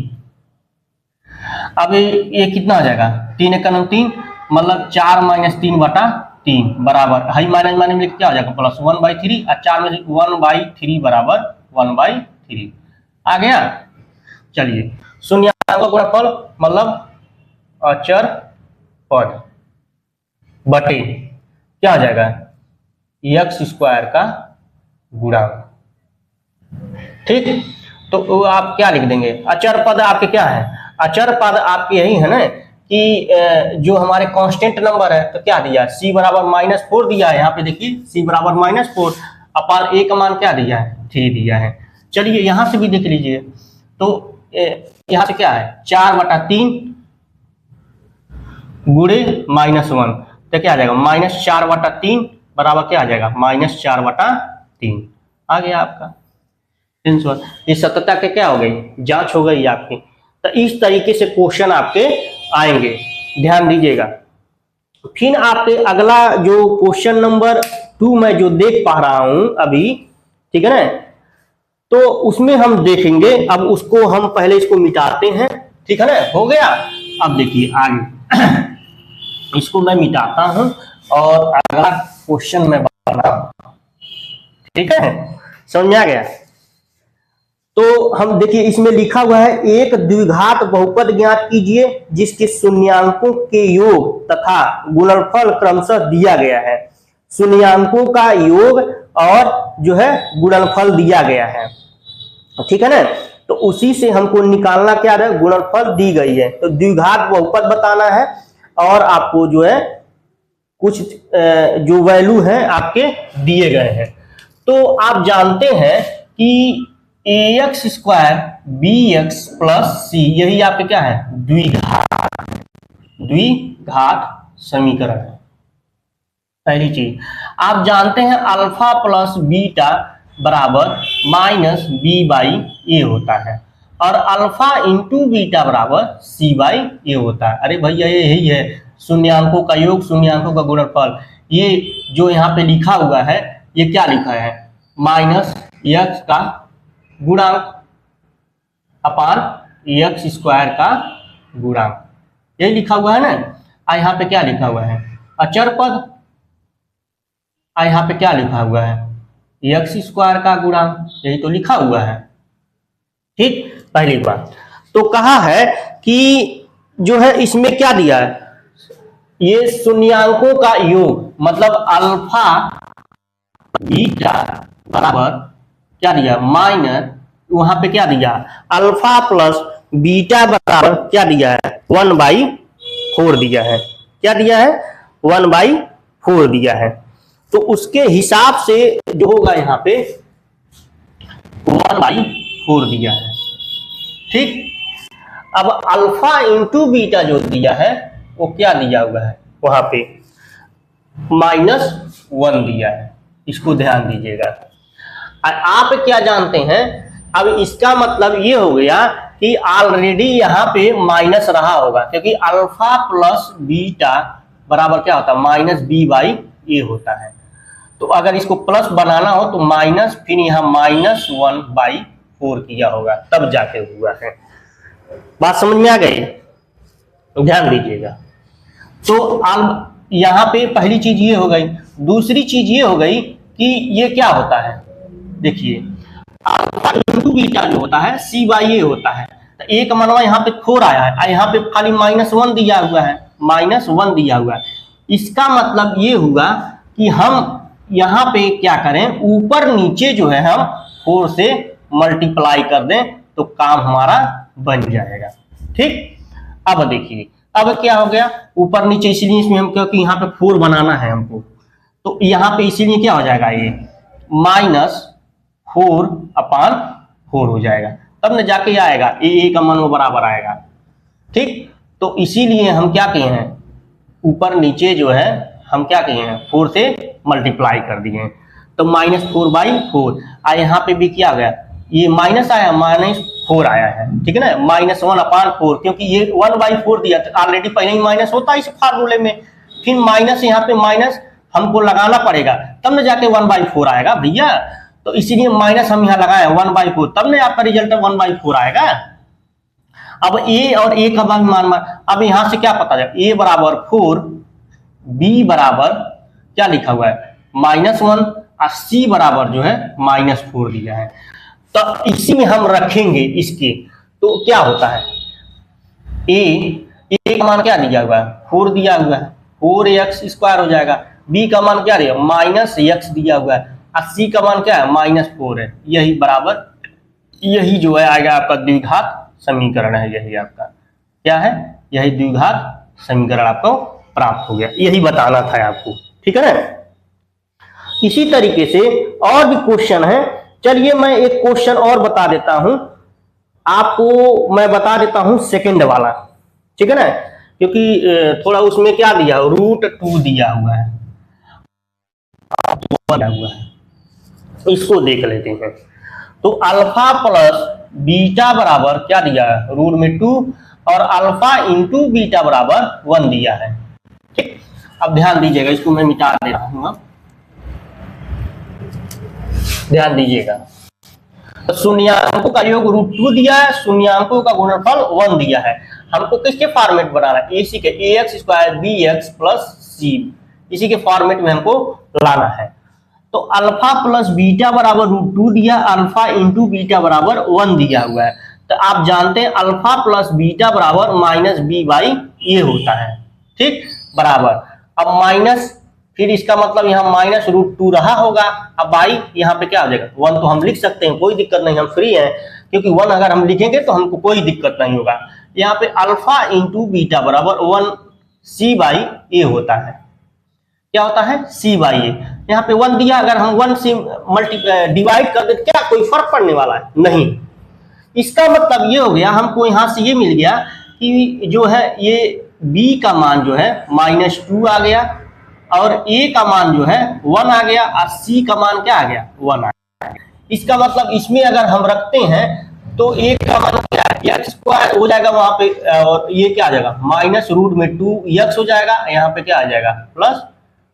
अब ये कितना हो जाएगा 3 × 3 मतलब 4 - 3/3 बराबर हाई माइनस माइनस में क्या हो जाएगा +1/3 और 4 में 1/3 बराबर 1/3 आ गया। चलिए शून्यांक का गुणनफल मतलब अचर पद बटे क्या हो जाएगा एक्स स्क्वायर का गुणांक। ठीक, तो आप क्या लिख देंगे, अचर पद आपके क्या है, अचर पद आपके यही है ना कि जो हमारे कांस्टेंट नंबर है तो क्या दिया c बराबर -4 दिया है। यहाँ पे देखिए c बराबर -4 अपान a का मान क्या दिया है 3 दिया है। चलिए यहाँ से भी देख लीजिए, तो यहाँ से क्या है 4/3 गुणे -1 तो क्या आ जाएगा -4/3 बराबर क्या आ जाएगा -4/3 आ गया आपका आंसर। इस सत्यता के क्या हो गई जांच हो गई आपकी। तो इस तरीके से क्वेश्चन आपके आएंगे, ध्यान दीजिएगा। फिर आपके अगला जो क्वेश्चन नंबर 2 मैं जो देख पा रहा हूं अभी, ठीक है ना, तो उसमें हम देखेंगे। अब उसको हम पहले इसको मिटाते हैं, ठीक है ना, हो गया। अब देखिए आगे इसको मैं मिटाता हूं और अगला क्वेश्चन मैं बना, ठीक है, समझ में आ गया। तो हम देखिए इसमें लिखा हुआ है एक द्विघात बहुपद ज्ञात कीजिए जिसके शून्यांकों के योग तथा गुणनफल क्रमशः दिया गया है। शून्यांकों का योग और जो है गुणनफल दिया गया है, ठीक है ना। तो उसी से हमको निकालना क्या है, गुणनफल दी गई है तो द्विघात बहुपद बताना है और आपको जो है कुछ जो वैल्यू है आपके दिए गए हैं। तो आप जानते हैं कि ax square bx plus c यही आपके क्या है द्विघात समीकरण है। पहली चीज आप जानते हैं अल्फा प्लस बीटा बराबर -b/a होता है और अल्फा इंटू बीटा बराबर c/a होता है। अरे भैया यही है शून्यांकों का योग शून्यांकों का गुणनफल। ये जो यहाँ पे लिखा हुआ है ये क्या लिखा है -x का गुणांक अपान एक्स स्क्वायर का गुणांक, यही लिखा हुआ है ना। यहाँ पे क्या लिखा हुआ है अचर पद, यहाँ पे क्या लिखा हुआ है एक्स स्क्वायर का गुणांक, यही तो लिखा हुआ है। ठीक, पहली बात तो कहा है कि जो है इसमें क्या दिया है, ये शून्यांकों का योग मतलब अल्फा बीटा बराबर क्या दिया माइनस, वहां पे क्या दिया अल्फा प्लस बीटा बराबर क्या दिया है 1/4 दिया है। क्या दिया है 1/4 दिया है। तो उसके हिसाब से जो होगा यहाँ पे 1/4 दिया है। ठीक, अब अल्फा इंटू बीटा जो दिया है वो क्या दिया हुआ है वहां पे -1 दिया है, इसको ध्यान दीजिएगा। आप क्या जानते हैं, अब इसका मतलब ये हो गया कि ऑलरेडी यहाँ पे माइनस रहा होगा क्योंकि अल्फा प्लस बीटा बराबर क्या होता है -b/a होता है। तो अगर इसको प्लस बनाना हो तो माइनस फिर यहाँ -1/4 किया होगा तब जाके हुआ है। बात समझ में आ गई, ध्यान दीजिएगा। तो अब यहाँ पे पहली चीज ये हो गई। दूसरी चीज ये हो गई कि ये क्या होता है, देखिए अल्फा इंटू बीटा जो होता है c/a होता है। तो एक मनवा यहाँ पे 4 आया है, यहाँ पे खाली -1 दिया हुआ है, -1 दिया हुआ है। इसका मतलब ये हुआ कि हम यहाँ पे क्या करें ऊपर नीचे जो है हम 4 से मल्टीप्लाई कर दें तो काम हमारा बन जाएगा। ठीक, अब देखिए अब क्या हो गया, ऊपर नीचे, इसीलिए इसमें हम, क्योंकि यहाँ पे 4 बनाना है हमको, तो यहाँ पे इसीलिए क्या हो जाएगा, ये -4/4 हो जाएगा, तब न जाके आएगा ए का मान वो बराबर आएगा। ठीक, तो इसीलिए हम क्या किए हैं, ऊपर नीचे जो है हम क्या किए हैं, 4 से मल्टीप्लाई कर दिए हैं, तो -4/4। यहाँ पे भी क्या गया, ये माइनस आया, -4 आया है, ठीक है ना, -1/4, क्योंकि ये 1/4 दिया था ऑलरेडी, पहले ही माइनस होता है इस फार्मूले में, फिर माइनस यहाँ पे माइनस हमको लगाना पड़ेगा, तब न जाके 1/4 आएगा भैया। तो इसीलिए माइनस हम यहाँ लगाए 1/4, तब न आपका रिजल्ट 1/4 आएगा। अब ए और ए का मान, अब यहां से क्या पता चला, ए बराबर 4, बी बराबर क्या लिखा हुआ है -1 और सी बराबर जो है -4 दिया है। तो इसी में हम रखेंगे इसके, तो क्या होता है, ए का मान क्या दिया हुआ है, 4 दिया हुआ है, 4x² हो जाएगा, बी का मान क्या दिया, -x दिया हुआ है, और सी का मान क्या है, -4 है। यही बराबर, यही जो है आएगा आपका द्विघात समीकरण है, यही आपका क्या है, यही द्विघात समीकरण आपको प्राप्त हो गया, यही बताना था आपको, ठीक है ना। इसी तरीके से और भी क्वेश्चन है, चलिए मैं एक क्वेश्चन और बता देता हूं आपको, मैं बता देता हूं सेकंड वाला, ठीक है ना, क्योंकि थोड़ा उसमें क्या दिया, √2 दिया हुआ है, इसको देख लेते हैं। तो अल्फा प्लस बीटा बराबर क्या दिया है, √2, और अल्फा इंटू बीटा बराबर 1 दिया है। ठीक, अब ध्यान दीजिएगा, इसको मैं मिटा दे रहा हूं, ध्यान दीजिएगा। तो शून्याङ्कों का योग √2 दिया है, शून्याङ्कों का गुणनफल 1 दिया है, हमको किसके फॉर्मेट बनाना है, इसी के ax² bx + c, इसी के फॉर्मेट में हमको लाना है। तो अल्फा प्लस बीटा बराबर √2 दिया, अल्फा इंटू बीटा बराबर 1 दिया हुआ है। तो आप जानते हैं अल्फा प्लस बीटा बराबर -b/a होता है, ठीक, बराबर, अब माइनस, फिर इसका मतलब यहाँ -√2 रहा होगा, अब बाई यहाँ पे क्या हो जाएगा, 1 तो हम लिख सकते हैं, कोई दिक्कत नहीं, हम फ्री हैं, क्योंकि 1 अगर हम लिखेंगे तो हमको कोई दिक्कत नहीं होगा। यहाँ पे अल्फा इंटू बीटा बराबर 1c/a होता है, क्या होता है, c/a। यहाँ पे 1 दिया, अगर हम 1 से डिवाइड कर देते क्या कोई फर्क पड़ने वाला है, नहीं। इसका मतलब ये हो गया, हमको यहाँ से ये मिल गया कि जो है ये b का मान जो है -2 आ गया, और a का मान जो है 1 आ गया, और c का मान क्या आ गया, 1 आ गया। इसका मतलब इसमें अगर हम रखते हैं तो a का मान क्या है, x² हो जाएगा वहां पे, और ये क्या आ जाएगा, -√2x हो जाएगा, यहाँ पे क्या आ जाएगा,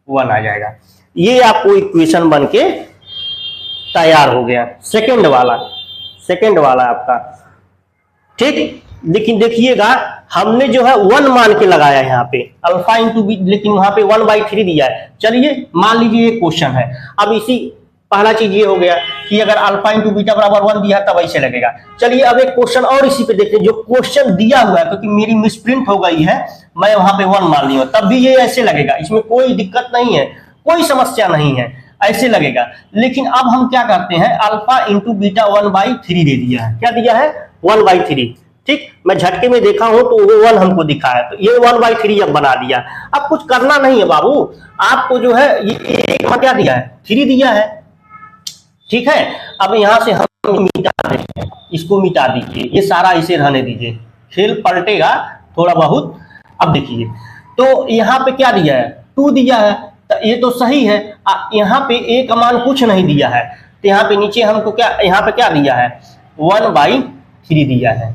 +1 आ जाएगा। ये आपको इक्वेशन बन के तैयार हो गया, सेकंड वाला आपका, ठीक। लेकिन देखिएगा हमने जो है 1 मान के लगाया यहाँ पे अल्फा इंटू बी, लेकिन वहां पे 1/3 दिया है। चलिए मान लीजिए ये क्वेश्चन है, अब इसी पहला चीज ये हो गया कि अगर अल्फा इंटू बीटा बराबर 1 दिया तब ऐसे लगेगा। चलिए अब एक क्वेश्चन और इसी पे देखते हैं, जो क्वेश्चन दिया हुआ है, क्योंकि मेरी मिसप्रिंट हो गई है, मैं वहां पे 1 मान लिया, तब भी ये ऐसे लगेगा, इसमें कोई दिक्कत नहीं है, कोई समस्या नहीं है, ऐसे लगेगा। लेकिन अब हम क्या करते हैं, अल्फा इंटू बीटा 1/3 दे दिया है, क्या दिया है, 1/3, ठीक। मैं झटके में देखा हूं तो वो 1 हमको दिखा है, तो ये 1/3 अब बना दिया। अब कुछ करना नहीं है बाबू, आपको जो है ये क्या दिया है, 3 दिया है, ठीक है। अब यहां से हम मिटा देते हैं, इसको मिटा दीजिए, ये सारा इसे रहने दीजिए, खेल पलटेगा थोड़ा बहुत। अब देखिए, तो यहाँ पे क्या दिया है, 2 दिया है, तो ये तो सही है। यहाँ पे a का मान कुछ नहीं दिया है, तो यहाँ पे नीचे हमको क्या, यहाँ पे क्या दिया है, 1/3 दिया है।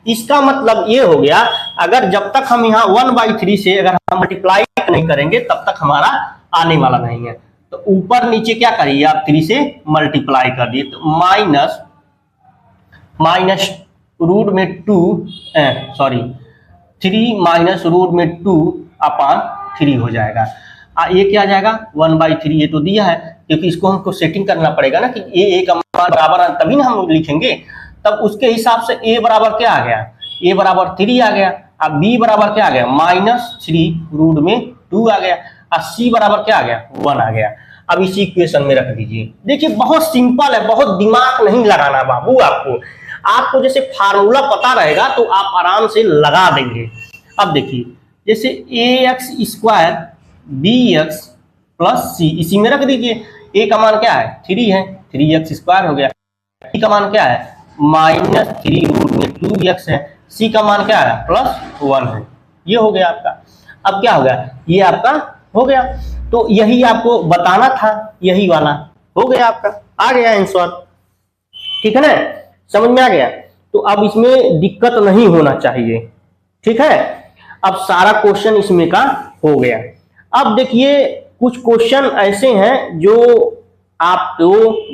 इसका मतलब ये हो गया, अगर जब तक हम यहाँ 1/3 से अगर हम मल्टीप्लाई नहीं करेंगे तब तक हमारा आने वाला नहीं है। तो ऊपर नीचे क्या करिए आप, 3 से मल्टीप्लाई कर दिए, तो -√2/3 हो जाएगा। ये क्या आ जाएगा, 1/3, ये तो दिया है, क्योंकि इसको हमको सेटिंग करना पड़ेगा ना कि a का मान बराबर है, तभी ना हम लिखेंगे। तब उसके हिसाब से a बराबर क्या आ गया, a बराबर 3 आ गया, अब b बराबर क्या आ गया, -3√2 आ गया, और c बराबर क्या आ गया, 1 आ गया। अब इसी इक्वेशन में रख दीजिए। देखिए बहुत सिंपल है, बहुत दिमाग नहीं लगाना बाबू, आपको जैसे फार्मूला पता रहेगा तो आप आराम से लगा देंगे। अब देखिए जैसे ax² bx प्लस सी, इसी में रख दीजिए। a का मान क्या है 3 है, 3x² हो गया। b का मान क्या है -3√2x है। c का मान क्या है +1 है। ये हो गया आपका। अब क्या हो गया, ये आपका हो गया। तो यही आपको बताना था, यही वाला हो गया आपका, आ गया आंसर। ठीक है ना, समझ में आ गया। तो अब इसमें दिक्कत नहीं होना चाहिए, ठीक है। अब सारा क्वेश्चन इसमें का हो गया। अब देखिए कुछ क्वेश्चन ऐसे हैं जो आपको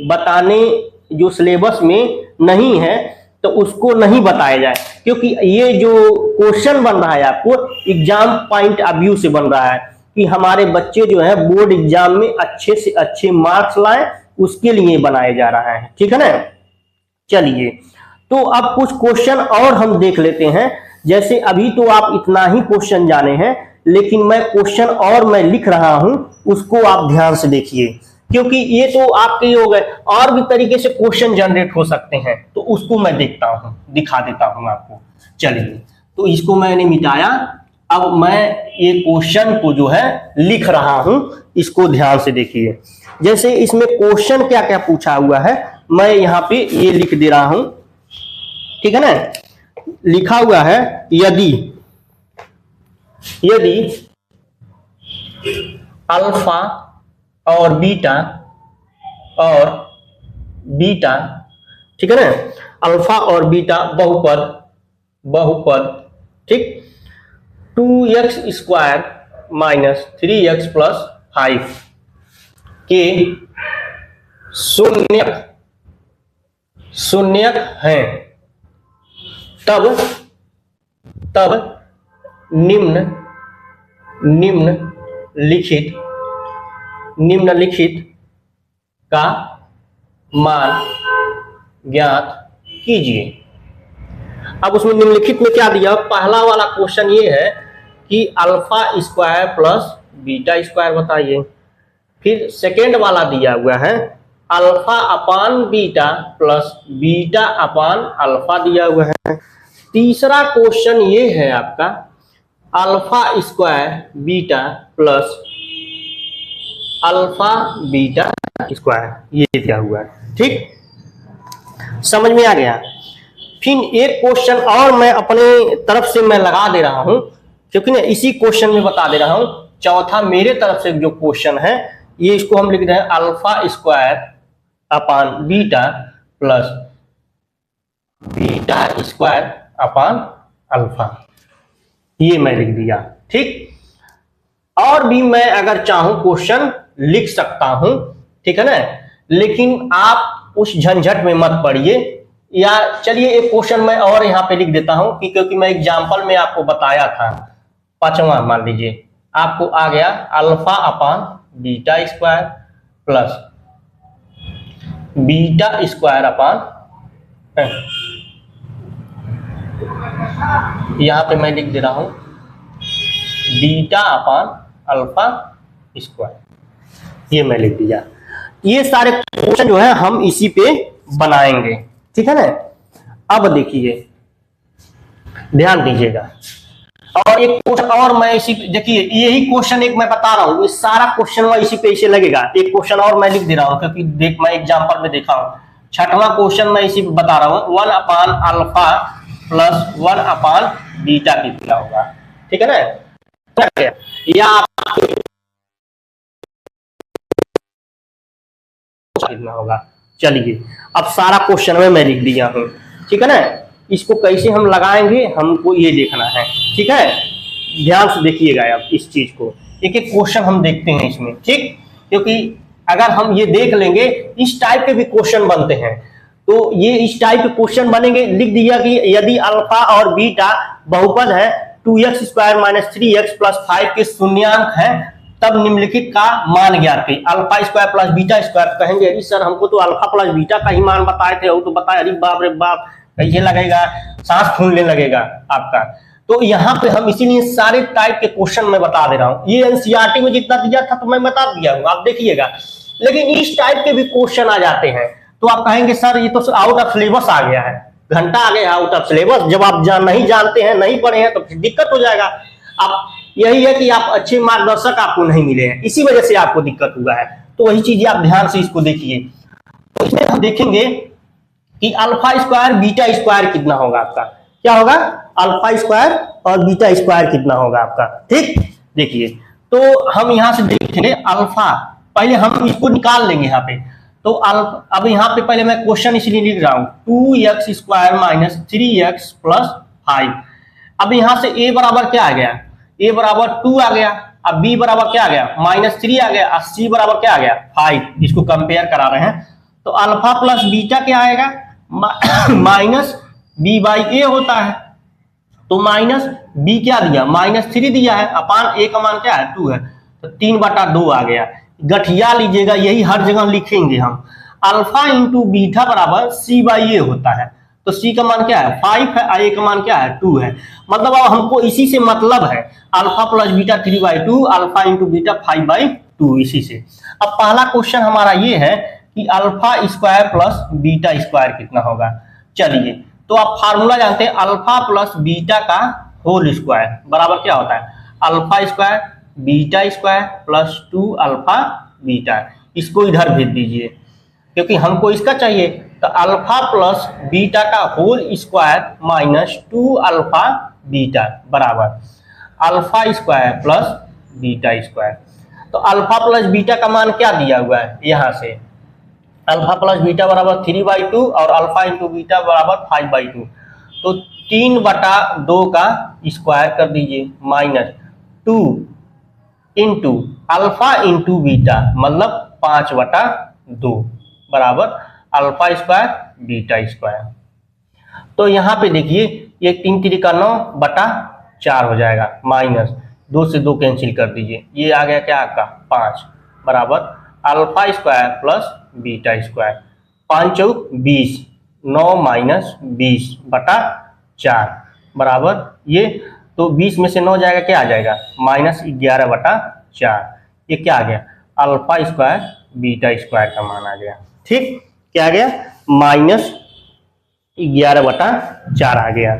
बताने, जो सिलेबस में नहीं है तो उसको नहीं बताया जाए, क्योंकि ये जो क्वेश्चन बन रहा है आपको एग्जाम पॉइंट ऑफ व्यू से बन रहा है कि हमारे बच्चे जो है बोर्ड एग्जाम में अच्छे से अच्छे मार्क्स लाएं, उसके लिए बनाया जा रहा है। ठीक है ना। चलिए तो अब कुछ क्वेश्चन और हम देख लेते हैं। जैसे अभी तो आप इतना ही क्वेश्चन जाने हैं, लेकिन मैं क्वेश्चन और मैं लिख रहा हूं, उसको आप ध्यान से देखिए, क्योंकि ये तो आपके हो गए, और भी तरीके से क्वेश्चन जनरेट हो सकते हैं, तो उसको मैं देखता हूं, दिखा देता हूं आपको। चलिए तो इसको मैंने मिटाया, अब मैं ये क्वेश्चन को जो है लिख रहा हूं, इसको ध्यान से देखिए। जैसे इसमें क्वेश्चन क्या क्या पूछा हुआ है, मैं यहाँ पे ये लिख दे रहा हूं, ठीक है ना। लिखा हुआ है यदि अल्फा और बीटा ठीक है ना, अल्फा और बीटा बहुपद ठीक, 2x² - 3x + 5 के शून्यक हैं, तब निम्नलिखित का मान ज्ञात कीजिए। अब उसमें निम्नलिखित में क्या दिया, पहला वाला क्वेश्चन ये है कि α² + β² बताइए। फिर सेकेंड वाला दिया हुआ है α/β + β/α दिया हुआ है। तीसरा क्वेश्चन ये है आपका α² β + α/β², ये दिया हुआ है। ठीक, समझ में आ गया। फिर एक क्वेश्चन और मैं अपने तरफ से मैं लगा दे रहा हूं, क्योंकि ना इसी क्वेश्चन में बता दे रहा हूं। चौथा मेरे तरफ से जो क्वेश्चन है, ये इसको हम लिख रहे हैं α² + β²/α, ये मैं लिख दिया। ठीक, और भी मैं अगर चाहूं क्वेश्चन लिख सकता हूं, ठीक है ना, लेकिन आप उस झंझट में मत पड़िए। या चलिए एक क्वेश्चन मैं और यहां पे लिख देता हूं कि क्योंकि मैं एग्जांपल में आपको बताया था। पांचवा मान लीजिए आपको आ गया α/β² + β²/, यहां पे मैं लिख दे रहा हूं β/α², ये मैं लिख दिया। ये सारे क्वेश्चन जो है हम इसी पे बनाएंगे, ठीक है ना। अब देखिए ध्यान दीजिएगा, और एक क्वेश्चन और मैं इसी, देखिए यही क्वेश्चन एक मैं बता रहा हूं, ये सारा क्वेश्चन में इसी पे इसे लगेगा। एक क्वेश्चन और मैं लिख दे रहा हूं, क्योंकि देख मैं एग्जांपल में देखा हूं। छठवां क्वेश्चन मैं इसी पे बता रहा हूं, 1/α + 1/β कितना होगा, ठीक है ना। या कितना होगा। चलिए अब सारा क्वेश्चन में मैं लिख दिया हूं, ठीक है ना। इसको कैसे हम लगाएंगे हमको ये देखना है, ठीक है। ध्यान से देखिएगा आप इस चीज को, एक एक क्वेश्चन हम देखते हैं इसमें, ठीक। क्योंकि अगर हम ये देख लेंगे, इस टाइप के भी क्वेश्चन बनते हैं, तो ये इस टाइप के क्वेश्चन बनेंगे। लिख दिया कि यदि अल्फा और बीटा बहुपद है, 2x² - 3x + 5 के शून्यांक है, तब निम्नलिखित का मान ज्ञात करिए। α² + β², कहेंगे अरे सर हमको तो अल्फा प्लस बीटा का ही मान बताए थे, वो तो बताया। अरे बाप रे बाप, कैसे लगेगा, सांस फूलने लगेगा आपका। तो यहाँ पे हम इसीलिए सारे टाइप के क्वेश्चन मैं बता दे रहा हूँ। ये एनसीईआरटी में जितना दिया था तो मैं बता दिया हूँ, आप देखिएगा। लेकिन इस टाइप के भी क्वेश्चन आ जाते हैं, तो आप कहेंगे सर ये तो आउट ऑफ सिलेबस आ गया है। घंटा आ गया आउट ऑफ सिलेबस। जब आप नहीं जानते हैं, नहीं पढ़े हैं, तो फिर दिक्कत हो जाएगा। आप यही है कि आप अच्छे मार्गदर्शक आपको नहीं मिले हैं, इसी वजह से आपको दिक्कत हुआ है। तो वही चीजें आप ध्यान से इसको देखिए। तो इसमें हम देखेंगे कि अल्फा स्क्वायर बीटा स्क्वायर कितना होगा आपका, क्या होगा, अल्फा स्क्वायर और बीटा स्क्वायर कितना होगा आपका। ठीक, देखिए तो हम यहां से देखेंगे अल्फा, पहले हम इसको निकाल लेंगे यहाँ पे। तो अब यहाँ पे पहले मैं क्वेश्चन इसलिए लिख रहा हूं, 2x square minus 3x plus 5। अब यहां से a बराबर क्या आ गया, a बराबर 2 आ गया, अब b बराबर क्या आ गया, -3 आ गया, और c बराबर क्या आ गया, 5। इसको कंपेयर करा रहे हैं। तो अल्फा प्लस बीटा क्या आएगा, माइनस बी बाई ए होता है। तो माइनस बी क्या दिया, -3 दिया है, अपान ए का मान क्या है, 2 है, तो 3/2 आ गया। गठिया लीजिएगा, यही हर जगह लिखेंगे हम। अल्फा इंटू बीटा बराबर सी बाई ए होता है। तो सी का मान क्या है, 5 है, ए का मान क्या है, 2 है। मतलब अब हमको इसी से मतलब है, alpha plus beta 3/2, alpha into beta 5/2, इसी से। अब पहला क्वेश्चन हमारा ये है कि alpha square plus beta square कितना होगा। चलिए, तो आप फार्मूला जानते हैं, अल्फा प्लस बीटा का होल स्क्वायर बराबर क्या होता है, alpha square beta square plus 2 alpha beta. इसको इधर भेज दीजिए क्योंकि हमको इसका चाहिए। तो अल्फा प्लस बीटा का whole square minus 2 alpha beta बराबर alpha square plus beta square. तो अल्फा प्लस बीटा का मान क्या दिया हुआ है, यहां से अल्फा प्लस बीटा बराबर 3/2 और अल्फा इंटू बीटा बराबर 5/2। तो 3/2 का स्क्वायर कर दीजिए minus 2 into alpha into beta मतलब 5/2 बराबर अल्फा स्क्वायर बीटा स्क्वायर। तो यहाँ पे देखिए, ये 3 3 का 9/4 हो जाएगा, माइनस 2 से 2 कैंसिल कर दीजिए, ये आ गया क्या आपका 5 बराबर alpha square plus beta square. 5 चौक 20, 9 माइनस 20/4 बराबर ये। तो 20 में से 9 जाएगा, क्या आ जाएगा, -11/4। ये क्या आ गया, अल्फा स्क्वायर बीटा स्क्वायर का मान आ गया। ठीक, क्या आ गया, -11/4 आ गया।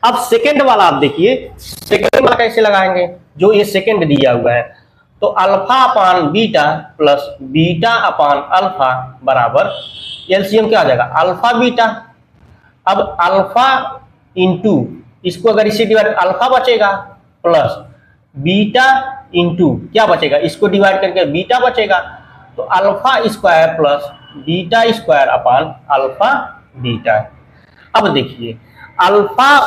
अब सेकंड वाला आप देखिए, सेकंड वाला कैसे लगाएंगे, जो ये सेकंड दिया हुआ है। तो अल्फा अपान बीटा प्लस बीटा अपान अल्फा बराबर एलसीएम क्या आ जाएगा, अल्फा बीटा। अब अल्फा इंटू इसको अगर इसे डिवाइड, अल्फा बचेगा प्लस बीटा इंटू क्या बचेगा, इसको डिवाइड करके बीटा बचेगा। तो alpha square plus beta square upon alpha beta. अब देखिए, alpha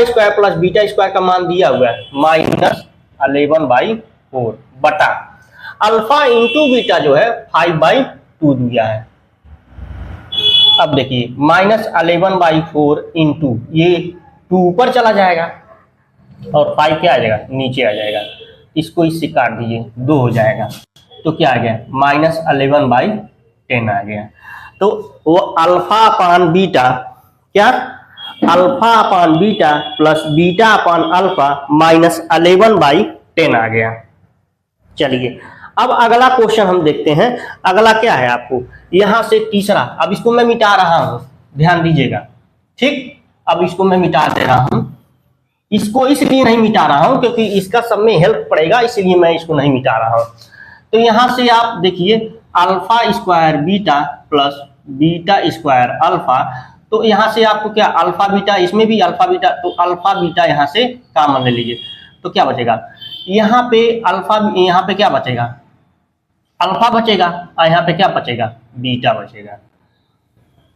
square plus beta square का मान दिया हुआ है -11/4 बटा अल्फा इंटू बीटा जो है 5/2 दिया है। अब देखिए -11/4 इंटू ये 2 ऊपर चला जाएगा और 5 क्या आ जाएगा, नीचे आ जाएगा। इसको इससे काट दीजिए, 2 हो जाएगा। तो क्या आ गया, -11/10 आ गया। तो वो अल्फा अपान बीटा क्या, अल्फा अपान बीटा प्लस बीटा अपान अल्फा -11/10 आ गया। चलिए, अब अगला क्वेश्चन हम देखते हैं। अगला क्या है आपको, यहां से तीसरा। अब इसको मैं मिटा रहा हूं, ध्यान दीजिएगा। ठीक, अब इसको मैं मिटा दे रहा हूं। इसको इसलिए नहीं मिटा रहा हूं क्योंकि इसका सब में हेल्प पड़ेगा, इसलिए मैं इसको नहीं मिटा रहा हूं। तो यहां से आप देखिए, alpha square beta plus beta square alpha. तो यहां से आपको क्या, अल्फा बीटा, इसमें भी अल्फा बीटा, तो अल्फा बीटा यहां से कॉमन ले लीजिए। तो क्या बचेगा, यहाँ पे अल्फा, यहाँ पे क्या बचेगा, अल्फा बचेगा, और यहाँ पे क्या बचेगा, बीटा बचेगा।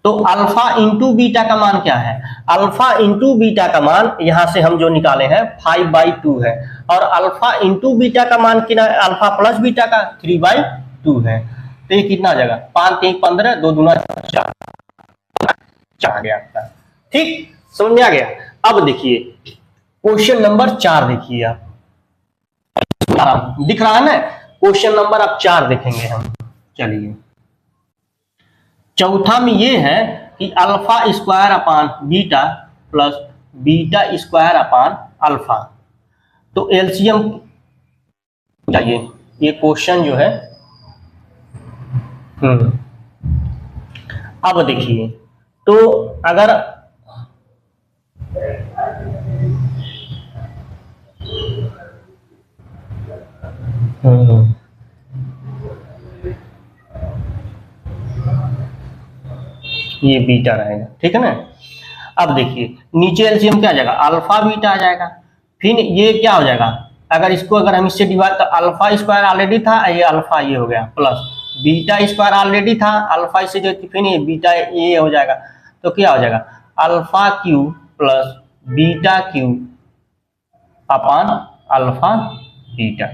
तो अल्फा इंटू बीटा का मान क्या है, अल्फा इंटू बीटा का मान यहां से हम जो निकाले हैं 5/2 है, और अल्फा इंटू बीटा का मान कितना, अल्फा प्लस बीटा का 3/2 है। तो ये कितना आ जाएगा, 5 3 15, 2 दूना 4 आ गया आपका। ठीक, समझ में आ गया। अब देखिए क्वेश्चन नंबर 4 देखिए आप, दिख रहा है ना, क्वेश्चन नंबर अब 4 देखेंगे हम। चलिए, चौथा में ये है कि alpha square upon beta plus beta square upon alpha. तो एलसीएम चाहिए, ये क्वेश्चन जो है। अब देखिए, तो अगर ये बीटा रहेगा, ठीक है ना। अब देखिए नीचे एलसीएम क्या आ जाएगा, अल्फा बीटा आ जाएगा। फिर ये क्या हो जाएगा, अगर इसको अगर हम इससे डिवाइड, तो अल्फा स्क्वायर ऑलरेडी था, ये अल्फा ये हो गया, प्लस बीटा स्क्वायर ऑलरेडी था, अल्फा से जो फिर ये बीटा ये हो जाएगा। तो क्या हो जाएगा, alpha Q plus beta Q अपान अल्फा बीटा।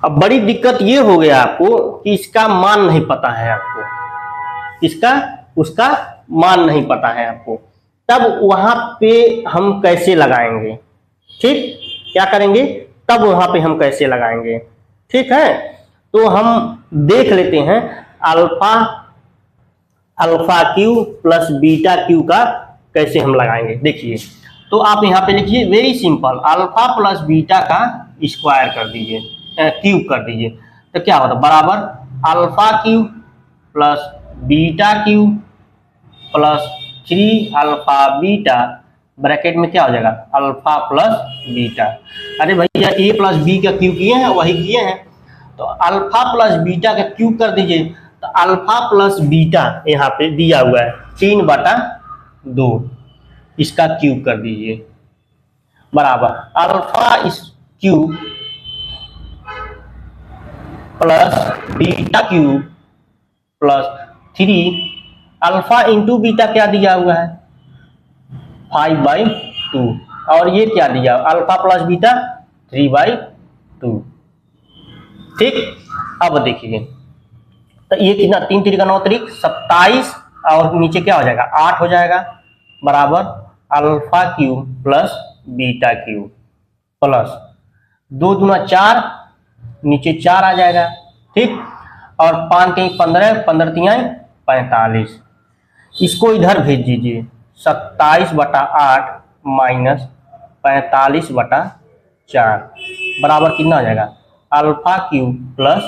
अब बड़ी दिक्कत ये हो गया आपको कि इसका मान नहीं पता है आपको, इसका उसका मान नहीं पता है आपको, तब वहां पे हम कैसे लगाएंगे, ठीक, क्या करेंगे, तब वहां पे हम कैसे लगाएंगे, ठीक है। तो हम देख लेते हैं alpha Q plus beta Q का कैसे हम लगाएंगे। देखिए तो आप यहाँ पे लिखिए, very simple, alpha plus beta का स्क्वायर कर दीजिए, क्यूब कर दीजिए, तो क्या होता है, बराबर alpha Q plus beta Q plus 3 alpha beta, bracket में क्या हो जाएगा, अल्फा प्लस बीटा। अरे भैया ए प्लस बी का क्यूब किए हैं, वही किए हैं, तो अल्फा प्लस बीटा का क्यूब कर दीजिए। तो अल्फा प्लस बीटा यहाँ पे दिया हुआ है 3/2, इसका क्यूब कर दीजिए, बराबर अल्फा इस cube plus beta cube plus 3 alpha into beta क्या दिया हुआ है 5/2, और ये क्या दिया, अल्फा प्लस बीटा 3/2, ठीक। अब देखिए तो ये कितना, 3 3 का 9 3 27, और नीचे क्या हो जाएगा 8 हो जाएगा, बराबर alpha cube plus beta cube plus 2 दूना 4, नीचे 4 आ जाएगा, ठीक, और 5 3 15, 15 3 45, इसको इधर भेज दीजिए, 27/8 माइनस 45/4 बराबर कितना हो जाएगा, alpha cube plus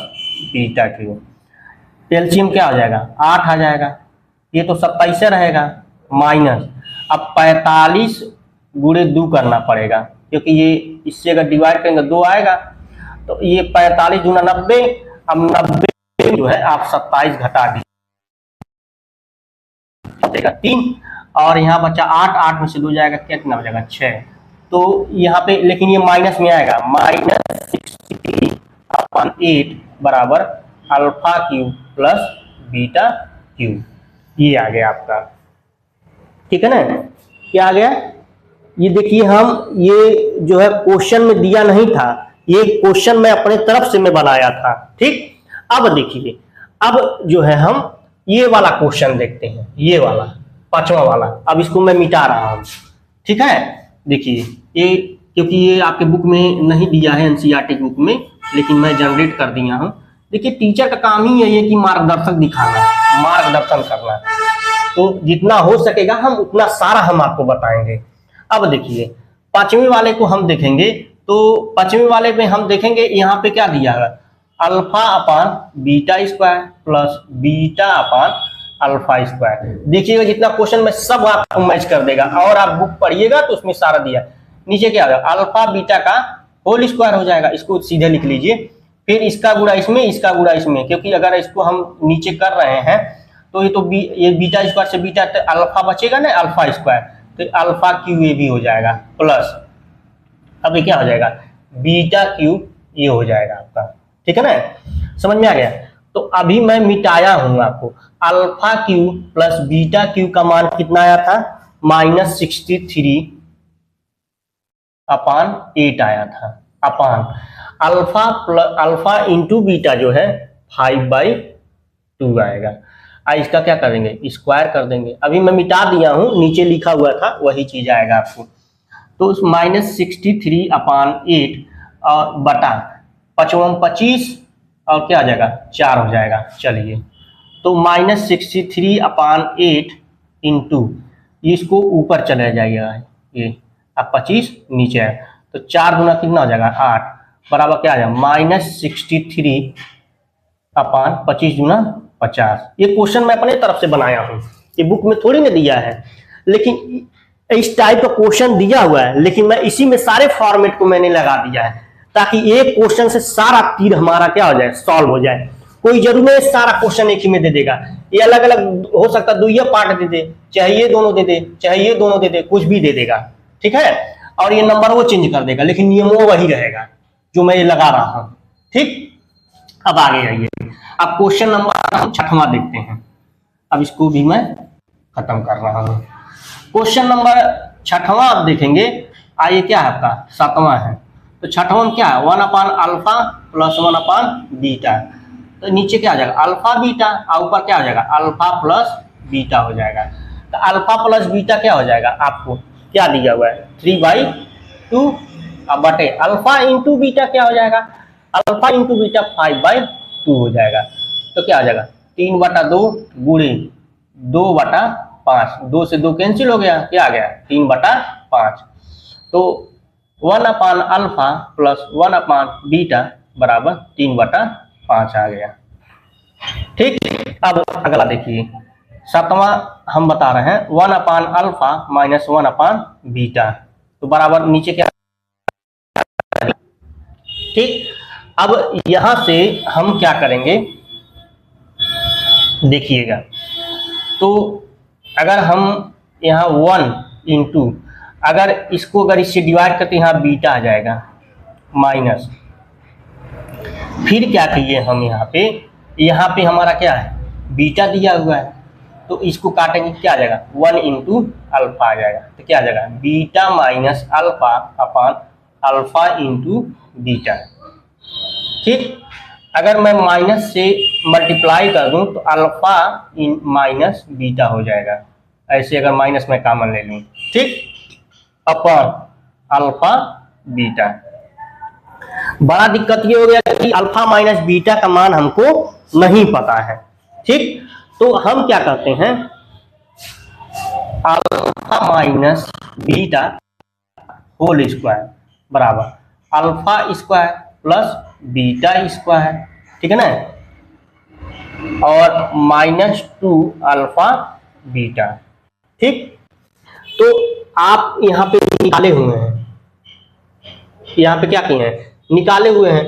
beta cube. LCM क्या हो जाएगा 8 आ जाएगा, ये तो 27 रहेगा, माइनस अब 45 गुणे 2 करना पड़ेगा, क्योंकि ये इससे अगर डिवाइड करेंगे 2 आएगा, तो ये 45 दूना 90, अब 90 जो है आप 27 घटा दीजिए, 3, और यहाँ बचा 8, 8 में से 2 जाएगा, कितना हो जाएगा 6। तो यहाँ पे लेकिन ये माइनस में आएगा, -63/8 बराबर alpha cube plus beta cube, ये आ गया आपका, ठीक है ना। क्या आ गया, ये देखिए, हम ये जो है क्वेश्चन में दिया नहीं था, ये क्वेश्चन मैं अपने तरफ से मैं बनाया था, ठीक। अब देखिए, अब जो है हम ये वाला क्वेश्चन देखते हैं, ये वाला 5वां वाला, अब इसको मैं मिटा रहा हूं, ठीक है। देखिए ये, क्योंकि ये आपके बुक में नहीं दिया है, एनसीईआरटी बुक में, लेकिन मैं जनरेट कर दिया हूं। देखिए टीचर का काम ही है ये कि मार्गदर्शन दिखाना, मार्गदर्शन करना, तो जितना हो सकेगा हम उतना सारा हम आपको बताएंगे। अब देखिए 5वें वाले को हम देखेंगे, तो 5वें वाले में हम देखेंगे यहाँ पे क्या दिया है, अल्फा अपान बीटा स्क्वायर प्लस बीटा अपान अल्फा स्क्वायर। देखिएगा जितना क्वेश्चन में सब आपको मैच कर देगा, और आप बुक पढ़िएगा तो उसमें सारा दिया। नीचे क्या होगा, अल्फा बीटा का होल स्क्वायर हो जाएगा, इसको सीधे लिख लीजिए, फिर इसका गुणा इसमें, इसका गुणा इसमें, क्योंकि अगर इसको हम नीचे कर रहे हैं तो ये तो ये बीटा स्क्वायर से बीटा तो अल्फा बचेगा ना, अल्फा स्क्वायर, तो अल्फा क्यूब ये भी हो जाएगा, प्लस अब ये क्या हो जाएगा, बीटा क्यूब ये हो जाएगा आपका, ठीक है ना, समझ में आ गया। तो अभी मैं मिटाया हूं आपको, alpha cube plus beta cube का मान कितना आया था, -63/8 आया था, अपान अल्फा इंटू बीटा जो है 5/2 आएगा। इसका क्या करेंगे, स्क्वायर कर देंगे, अभी मैं मिटा दिया हूं, नीचे लिखा हुआ था वही चीज आएगा आपको। तो -63/8 और बटा 25 और क्या आ जाएगा 4 हो जाएगा। चलिए तो -63/8 इंटू, इसको ऊपर चले जाइएगा, ये अब 25 नीचे है, तो 4 गुना कितना हो जाएगा 8 बराबर क्या आ जाएगा -63/25 गुना 50। ये क्वेश्चन मैं अपने तरफ से बनाया हूं, ये बुक में थोड़ी ना दिया है, लेकिन इस टाइप का क्वेश्चन दिया हुआ है, लेकिन मैं इसी में सारे फॉर्मेट को मैंने लगा दिया है ताकि एक क्वेश्चन से सारा तीर हमारा क्या हो जाए, सॉल्व हो जाए। कोई जरूर नहीं सारा क्वेश्चन एक ही में दे देगा, ये अलग अलग हो सकता है, दुइया पार्ट दे दे, चाहे ये दोनों दे दे, चाहे ये दोनों दे दे, कुछ भी दे देगा, ठीक है। और ये नंबर वो चेंज कर देगा, लेकिन नियम वो वही रहेगा जो मैं ये लगा रहा हूं, ठीक। अब आगे आइए, अब क्वेश्चन नंबर हम 6वां देखते हैं। अब इसको भी मैं खत्म कर रहा हूं। क्वेश्चन नंबर 6वां आप देखेंगे, आइए क्या है आपका 7वां है, तो 6वां में क्या है 1 अल्फा प्लस 1 बीटा, तो नीचे क्या आ जाएगा अल्फा बीटा, और ऊपर क्या हो जाएगा अल्फा प्लस बीटा हो जाएगा। तो अल्फा प्लस बीटा क्या हो जाएगा, आपको क्या दिया हुआ है 3/2, अब बटे अल्फा इंटू बीटा क्या हो जाएगा, अल्फा इंटू बीटा 5/2 हो जाएगा। तो क्या आ जाएगा 3/2 गुणे 2/5, 2 से 2 कैंसिल हो गया, क्या आ गया 3/5। तो 1 अल्फा प्लस 1 बीटा बराबर 3/5 आ गया, ठीक। अब अगला देखिए 7वां हम बता रहे हैं 1 अल्फा माइनस 1 बीटा, तो बराबर नीचे क्या, ठीक। अब यहां से हम क्या करेंगे देखिएगा, तो अगर हम यहाँ 1 इंटू, अगर इसको अगर इससे डिवाइड करते यहाँ बीटा आ जाएगा माइनस, फिर क्या कहिए हम यहाँ पे हमारा क्या है बीटा दिया हुआ है, तो इसको काटेंगे क्या आ जाएगा 1 इंटू अल्फा आ जाएगा, तो क्या आ जाएगा beta minus alpha upon alpha into beta, ठीक। अगर मैं माइनस से मल्टीप्लाई कर दूं तो अल्फा इन माइनस बीटा हो जाएगा, ऐसे अगर माइनस में कॉमन ले लूं, ठीक, अपॉन अल्फा बीटा। बड़ा दिक्कत ये हो गया कि अल्फा माइनस बीटा का मान हमको नहीं पता है, ठीक। तो हम क्या करते हैं alpha minus beta whole square बराबर alpha square plus beta square, ठीक है ना, और -2 अल्फा बीटा, ठीक। तो आप यहाँ पे निकाले हुए हैं, यहाँ पे क्या किए हैं निकाले हुए हैं,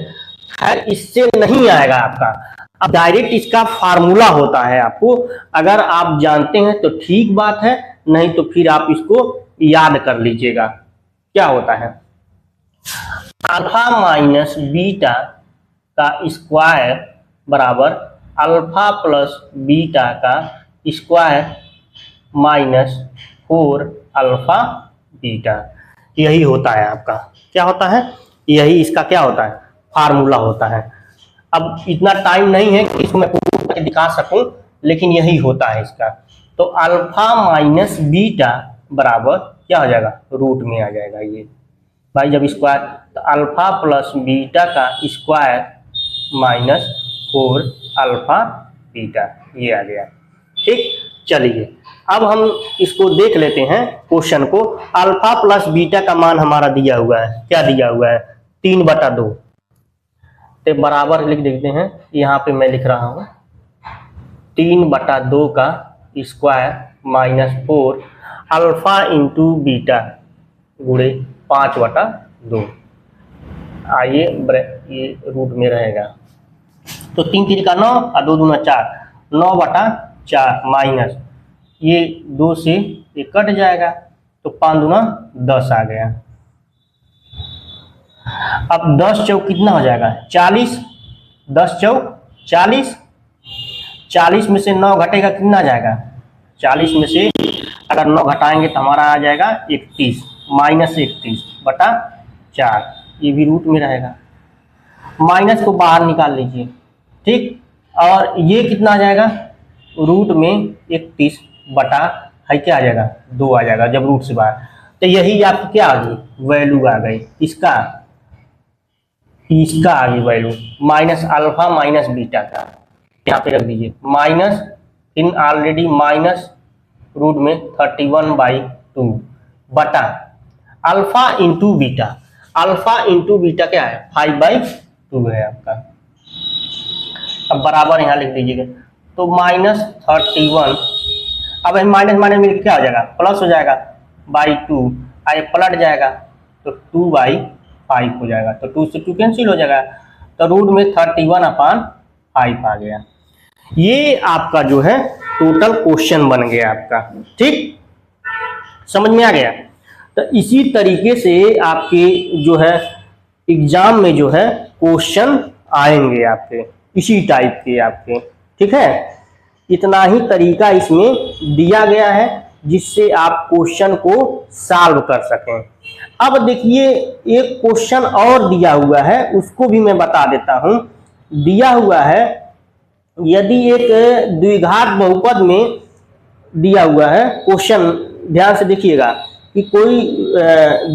खैर इससे नहीं आएगा आपका, अब डायरेक्ट इसका फार्मूला होता है, आपको अगर आप जानते हैं तो ठीक बात है, नहीं तो फिर आप इसको याद कर लीजिएगा। क्या होता है अल्फा माइनस बीटा का स्क्वायर बराबर अल्फा प्लस बीटा का स्क्वायर माइनस 4 अल्फा बीटा, यही होता है आपका, क्या होता है यही इसका क्या होता है फार्मूला होता है। अब इतना टाइम नहीं है कि इसको मैं प्रूव करके दिखा सकूं, लेकिन यही होता है इसका। तो अल्फा माइनस बीटा बराबर क्या हो जाएगा रूट में आ जाएगा, ये भाई जब स्क्वायर, तो अल्फा प्लस बीटा का स्क्वायर माइनस 4 अल्फा बीटा, ये आ गया, ठीक। चलिए अब हम इसको देख लेते हैं क्वेश्चन को। अल्फा प्लस बीटा का मान हमारा दिया हुआ है, क्या दिया हुआ है 3/2, तो बराबर लिख देते हैं, यहाँ पे मैं लिख रहा हूँ 3/2 का square minus 4 alpha into beta गुणे 5/2, आइए ये रूट में रहेगा, तो 3 3 का 9 और 2 दूना 4, 9/4 माइनस ये 2 से ये कट जाएगा, तो 5 दूना 10 आ गया। अब 10 चौक कितना हो जाएगा 40, 10 चौक 40, 40 में से 9 घटेगा कितना आ जाएगा, 40 में से अगर 9 घटाएंगे तो हमारा आ जाएगा 31, माइनस 31/4, ये भी रूट में रहेगा, माइनस को बाहर निकाल लीजिए, ठीक। और ये कितना आ जाएगा रूट में 31 बटा है क्या आ जाएगा 2 आ जाएगा जब रूट से बाहर, तो यही आपकी क्या आ गई वैल्यू आ गई, इसका आ गई value minus alpha minus beta का, यहाँ पे रख दीजिए माइनस इन ऑलरेडी माइनस रूट में 31/2 बटा alpha into beta, alpha into beta क्या है 5/2 है आपका। अब बराबर यहाँ लिख दीजिएगा तो -31। अब माइनस माइनस मिलकर क्या हो जाएगा, प्लस हो जाएगा बाई 2, आगे पलट जाएगा तो 2/5 हो जाएगा, तो 2 से 2 कैंसिल हो जाएगा, तो रूट में 31/5 आ गया। ये आपका जो है टोटल क्वेश्चन बन गया आपका। ठीक, समझ में आ गया। तो इसी तरीके से आपके जो है एग्जाम में जो है क्वेश्चन आएंगे आपके इसी टाइप के आपके। ठीक है, इतना ही तरीका इसमें दिया गया है जिससे आप क्वेश्चन को सॉल्व कर सकें। अब देखिए एक क्वेश्चन और दिया हुआ है, उसको भी मैं बता देता हूं। दिया हुआ है यदि एक द्विघात बहुपद में दिया हुआ है क्वेश्चन, ध्यान से देखिएगा कि कोई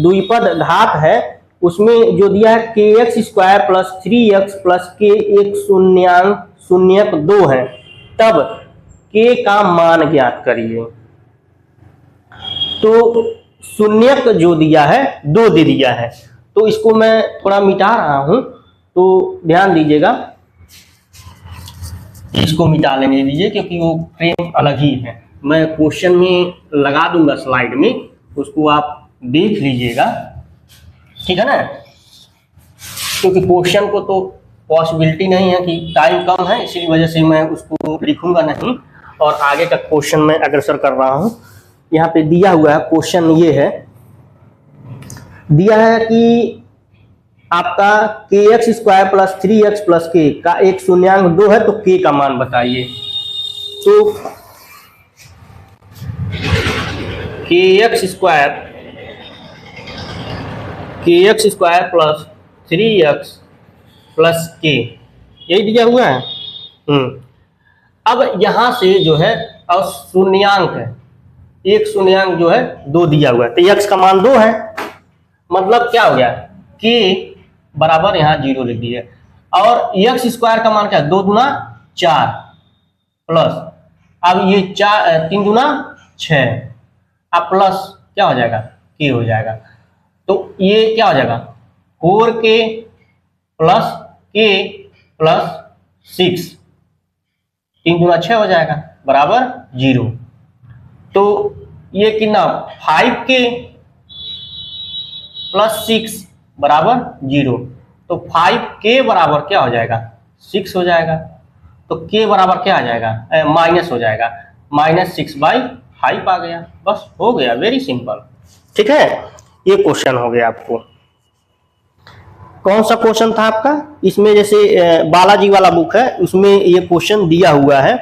द्विपद घात है, उसमें जो दिया है kx² plus 3x plus k एक शून्यक 2 है, तब k का मान ज्ञात करिए। तो शून्यक जो दिया है 2 दे दिया है, तो इसको मैं थोड़ा मिटा रहा हूं, तो ध्यान दीजिएगा, इसको मिटा लेने दीजिए क्योंकि वो फ्रेम अलग ही है। मैं क्वेश्चन में लगा दूंगा स्लाइड में, उसको आप देख लीजिएगा, ठीक है ना, क्योंकि क्वेश्चन को तो पॉसिबिलिटी नहीं है कि टाइम कम है, इसी वजह से मैं उसको लिखूंगा नहीं और आगे का क्वेश्चन में अग्रसर कर रहा हूं। यहाँ पे दिया हुआ है क्वेश्चन, ये है दिया है कि आपका kx² plus 3x plus k का एक शून्यांक 2 है, तो k का मान बताइए। तो kx² plus 3x plus k यही दिया हुआ है। अब यहां से जो है और शून्यांक है, एक शून्यांक जो है 2 दिया हुआ है, तो x का मान 2 है, मतलब क्या हो गया, k बराबर यहाँ 0 लिख दिए, और x² का मान क्या है, 2 दूना 4 प्लस, अब ये 3 दूना 6, अब प्लस क्या हो जाएगा, k हो जाएगा, तो ये क्या हो जाएगा 4k प्लस k प्लस 6, 3 दूना 6 हो जाएगा बराबर 0। तो ये कितना 5k प्लस 6 बराबर 0, तो 5k बराबर क्या हो जाएगा 6 हो जाएगा, तो k बराबर क्या आ जाएगा, माइनस हो जाएगा, -6/5 आ गया, बस हो गया, वेरी सिंपल। ठीक है, ये क्वेश्चन हो गया आपको। कौन सा क्वेश्चन था आपका, इसमें जैसे बालाजी वाला बुक है उसमें ये क्वेश्चन दिया हुआ है,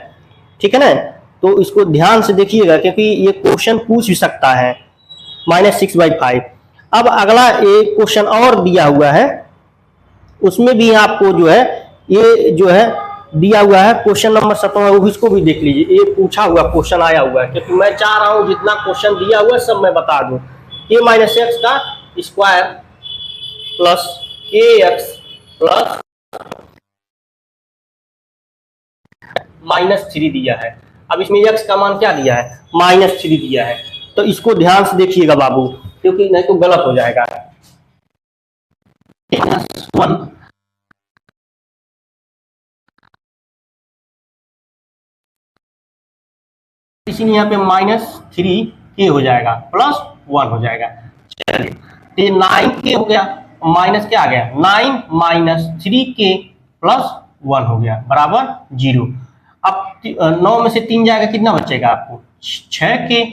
ठीक है ना, तो इसको ध्यान से देखिएगा क्योंकि ये क्वेश्चन पूछ भी सकता है, -6/5। अब अगला एक क्वेश्चन और दिया हुआ है, उसमें भी आपको जो है ये जो है दिया हुआ है क्वेश्चन नंबर 17, इसको भी देख लीजिए, ये पूछा हुआ क्वेश्चन आया हुआ है, क्योंकि मैं चाह रहा हूं जितना क्वेश्चन दिया हुआ है सब मैं बता दूं। k-x का स्क्वायर प्लस kx प्लस -3 दिया है, अब इसमें x का मान क्या दिया है, -3 दिया है, तो इसको ध्यान से देखिएगा बाबू, क्योंकि नहीं तो गलत हो जाएगा। इसीलिए यहाँ पे -3k हो जाएगा प्लस 1 हो जाएगा। चलिए 9k हो गया, माइनस क्या आ गया 9 माइनस 3k प्लस 1 हो गया बराबर 0। अब 9 में से 3 जाएगा, कितना बचेगा आपको 6k,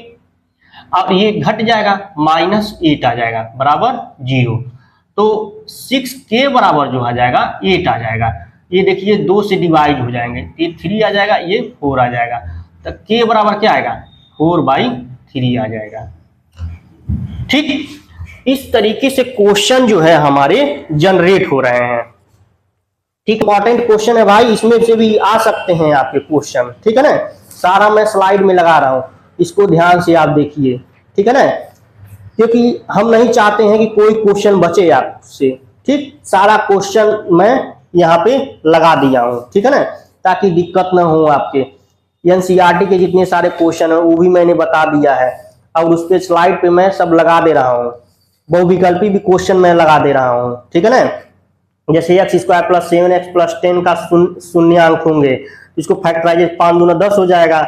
अब ये घट जाएगा -8 आ जाएगा बराबर 0, तो 6k बराबर जो आ जाएगा 8 आ जाएगा। ये देखिए 2 से डिवाइड हो जाएंगे, ये 3 आ जाएगा, ये 4 आ जाएगा, तो k बराबर क्या आएगा 4/3 आ जाएगा। ठीक, इस तरीके से क्वेश्चन जो है हमारे जनरेट हो रहे हैं। ठीक, इंपॉर्टेंट क्वेश्चन है भाई, इसमें से भी आ सकते हैं आपके क्वेश्चन, ठीक है ना, सारा मैं स्लाइड में लगा रहा हूं, इसको ध्यान से आप देखिए, ठीक है ना, क्योंकि हम नहीं चाहते हैं कि कोई क्वेश्चन बचे आपसे। ठीक, सारा क्वेश्चन मैं यहाँ पे लगा दिया हूँ, ठीक है ना, ताकि दिक्कत ना हो आपके। एनसीईआरटी के जितने सारे क्वेश्चन है वो भी मैंने बता दिया है, और उस पे स्लाइड पे मैं सब लगा दे रहा हूँ, बहुविकल्पी भी क्वेश्चन मैं लगा दे रहा हूँ, ठीक है ना, जैसे x² प्लस 7x प्लस 10 का शून्यांक होंगे, इसको फैक्टराइज 5 दूना 10 हो जाएगा,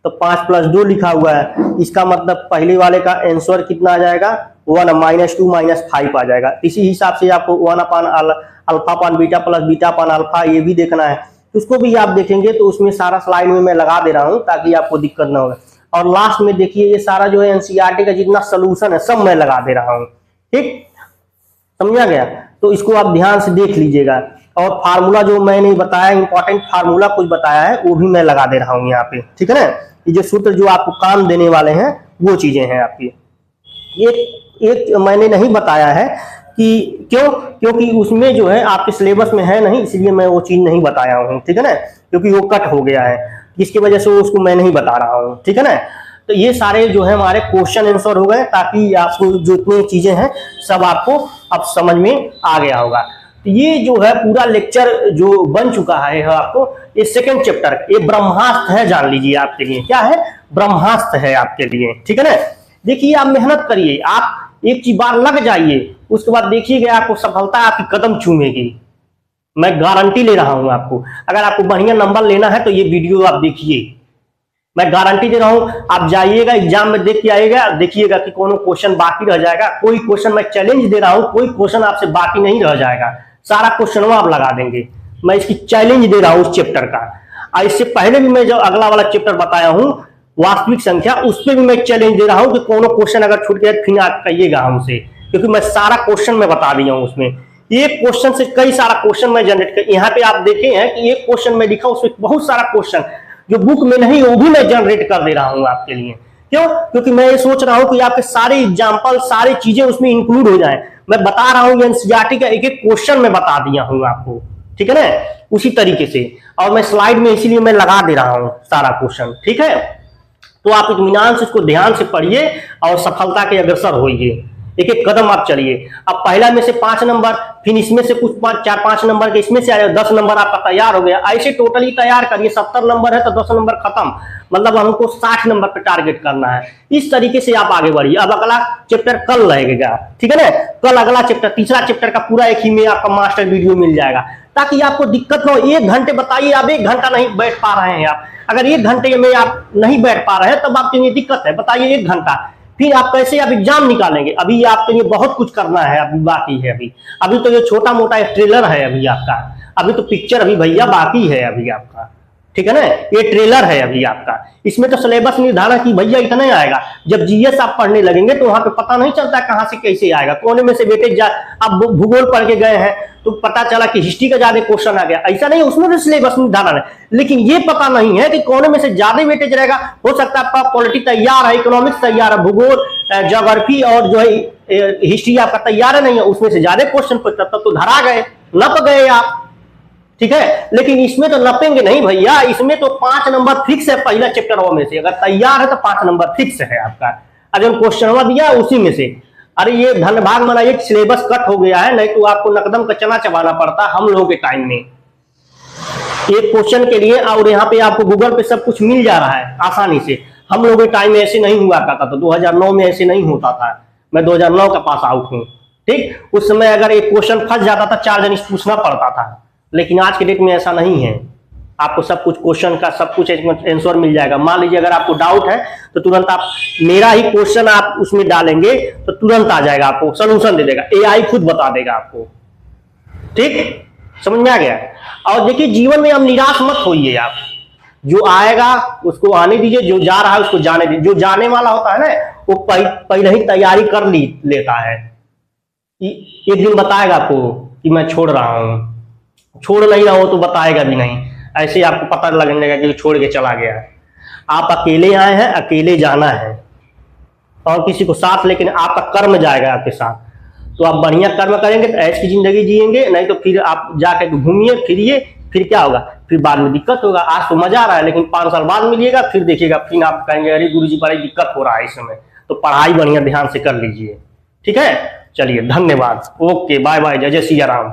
तो 5 + 2 लिखा हुआ है, इसका मतलब पहले वाले का आंसर कितना आ जाएगा 1 -2 -5 आ जाएगा। इसी हिसाब से आपको 1/α alpha beta plus beta alpha ये भी देखना है, तो उसको भी आप देखेंगे। तो उसमें सारा स्लाइड में मैं लगा दे रहा हूँ ताकि आपको दिक्कत ना हो। और लास्ट में देखिए ये सारा जो है एनसीईआरटी का जितना सोल्यूशन है सब मैं लगा दे रहा हूँ, ठीक, समझा गया। तो इसको आप ध्यान से देख लीजिएगा। और फार्मूला जो मैंने बताया, इंपॉर्टेंट फार्मूला कुछ बताया है वो भी मैं लगा दे रहा हूँ यहाँ पे, ठीक है ना। ये जो सूत्र जो आपको काम देने वाले हैं वो चीजें हैं आपकी। एक मैंने नहीं बताया है कि क्योंकि उसमें जो है आपके सिलेबस में है नहीं, इसलिए मैं वो चीज नहीं बताया हूँ, ठीक है ना, क्योंकि वो कट हो गया है, इसकी वजह से उसको मैं नहीं बता रहा हूँ, ठीक है ना। तो ये सारे जो है हमारे क्वेश्चन आंसर हो गए, ताकि आपको जो इतनी चीजें हैं सब आपको अब समझ में आ गया होगा। तो ये जो है पूरा लेक्चर जो बन चुका है आपको, ये सेकंड चैप्टर, ये ब्रह्मास्त्र है, जान लीजिए आपके लिए क्या है, ब्रह्मास्त्र है आपके लिए, ठीक है ना। देखिए आप मेहनत करिए, आप एक चीज बार लग जाइए, उसके बाद देखिएगा आपको सफलता आपकी कदम चूमेगी, मैं गारंटी ले रहा हूं आपको। अगर आपको बढ़िया नंबर लेना है तो ये वीडियो आप देखिए, मैं गारंटी दे रहा हूं। आप जाइएगा एग्जाम में देख के आइएगा, देखिएगा कि कौन क्वेश्चन बाकी रह जाएगा। कोई क्वेश्चन मैं चैलेंज दे रहा हूं, कोई क्वेश्चन आपसे बाकी नहीं रह जाएगा, सारा क्वेश्चन आप लगा देंगे, मैं इसकी चैलेंज दे रहा हूं उस चैप्टर का। और इससे पहले भी मैं जो अगला वाला चैप्टर बताया हूं वास्तविक संख्या, उस पर भी मैं चैलेंज दे रहा हूं कि कौन क्वेश्चन अगर छूट गया फिर आप कहिएगा हमसे, क्योंकि मैं सारा क्वेश्चन में बता दिया हूं उसमें। एक क्वेश्चन से कई सारा क्वेश्चन मैं जनरेट कर, यहाँ पे आप देखे हैं कि एक क्वेश्चन में लिखा, उसमें बहुत सारा क्वेश्चन जो बुक में नहीं वो भी मैं जनरेट कर दे रहा हूँ आपके लिए। क्यों? क्योंकि मैं ये सोच रहा हूँ कि आपके सारे एग्जाम्पल, सारी चीजें उसमें इंक्लूड हो जाए। मैं बता रहा हूँ एनसीईआरटी का एक एक क्वेश्चन मैं बता दिया हूँ आपको, ठीक है ना, उसी तरीके से। और मैं स्लाइड में इसीलिए मैं लगा दे रहा हूँ सारा क्वेश्चन, ठीक है। तो आप इत्मीनान से इसको ध्यान से पढ़िए और सफलता के अग्रसर होइए, एक एक कदम आप चलिए। अब पहला में से 5 नंबर, फिर इसमें से कुछ 4-5 नंबर के इसमें से आए, 10 नंबर आपका तैयार हो गया। ऐसे टोटली तैयार करिए, 70 नंबर है तो 10 नंबर खत्म, मतलब हमको 60 नंबर पे टारगेट करना है। इस तरीके से आप आगे बढ़िए। अब अगला चैप्टर कल रहेगा, ठीक है ना, कल अगला चैप्टर, तीसरा चैप्टर का पूरा एक ही में आपका मास्टर वीडियो मिल जाएगा, ताकि आपको दिक्कत ना हो। 1 घंटे बताइए, आप 1 घंटा नहीं बैठ पा रहे हैं, आप अगर 1 घंटे में आप नहीं बैठ पा रहे हैं तब आपके लिए दिक्कत है। बताइए 1 घंटा, फिर आप कैसे आप एग्जाम निकालेंगे? अभी आपके लिए बहुत कुछ करना है, अभी बाकी है। अभी तो ये छोटा मोटा ट्रेलर है अभी आपका, अभी तो पिक्चर अभी भैया बाकी है अभी आपका, ठीक है ना, ये ट्रेलर है अभी आपका। इसमें तो सिलेबस निर्धारण की भैया इतना ही आएगा। जब जीएस आप पढ़ने लगेंगे तो वहां पे पता नहीं चलता कहां से कैसे आएगा, कोने में से बेटे आप भूगोल पढ़ के गए हैं तो पता चला कि हिस्ट्री का ज्यादा क्वेश्चन आ गया, ऐसा नहीं, उसमें भी सिलेबस निर्धारण है। लेकिन ये पता नहीं है कि कोने में से ज्यादा वेटेज रहेगा। हो सकता है आपका पॉलिटी तैयार है, इकोनॉमिक्स तैयार है, भूगोल, ज्योग्राफी और जो है हिस्ट्री आपका तैयार है, नहीं है, उसमें से ज्यादा क्वेश्चन पूछता, तब तो धरा गए, नप गए आप, ठीक है। लेकिन इसमें तो नपेंगे नहीं भैया, इसमें तो 5 नंबर फिक्स है पहला चैप्टर में से। अगर तैयार है तो 5 नंबर फिक्स है आपका, अगर क्वेश्चन दिया उसी में से। अरे ये धन भाग माना एक सिलेबस कट हो गया है, नहीं तो आपको नकदम का चना चबाना पड़ता हम लोगों के टाइम में एक क्वेश्चन के लिए। और यहाँ पे आपको गूगल पे सब कुछ मिल जा रहा है आसानी से। हम लोगों के टाइम में ऐसे नहीं हुआ करता था, 2009 में ऐसे नहीं होता था। मैं 2009 का पास आउट हूँ, ठीक। उस समय अगर एक क्वेश्चन फंस जाता था 4 जन पूछना पड़ता था, लेकिन आज के डेट में ऐसा नहीं है। आपको सब कुछ क्वेश्चन का सब कुछ आंसर मिल जाएगा। मान लीजिए अगर आपको डाउट है तो तुरंत आप मेरा ही क्वेश्चन आप उसमें डालेंगे तो तुरंत आ जाएगा, आपको सॉल्यूशन दे देगा, एआई खुद बता देगा आपको, ठीक, समझ में आ गया। और देखिए जीवन में हम निराश मत होइए, आप जो आएगा उसको आने दीजिए, जो जा रहा है उसको जाने दीजिए। जो जाने वाला होता है ना वो पहले ही तैयारी कर लेता है, एक दिन बताएगा आपको कि मैं छोड़ रहा हूं, छोड़ नहीं रहा हो तो बताएगा भी नहीं, ऐसे आपको पता लगने लगा कि छोड़ के चला गया है। आप अकेले आए हैं, अकेले जाना है, और किसी को साथ, लेकिन आपका कर्म जाएगा आपके साथ। तो आप बढ़िया कर्म करेंगे तो ऐसी जिंदगी जिएंगे, नहीं तो फिर आप जाके घूमिए फिरिए, फिर क्या होगा, फिर बाद में दिक्कत होगा। आज तो मजा आ रहा है, लेकिन 5 साल बाद मिलिएगा फिर देखिएगा, फिर आप कहेंगे अरे गुरुजी बड़ी दिक्कत हो रहा है इस समय। तो पढ़ाई बढ़िया ध्यान से कर लीजिए, ठीक है। चलिए धन्यवाद, ओके, बाय बाय, जय जय सिया राम।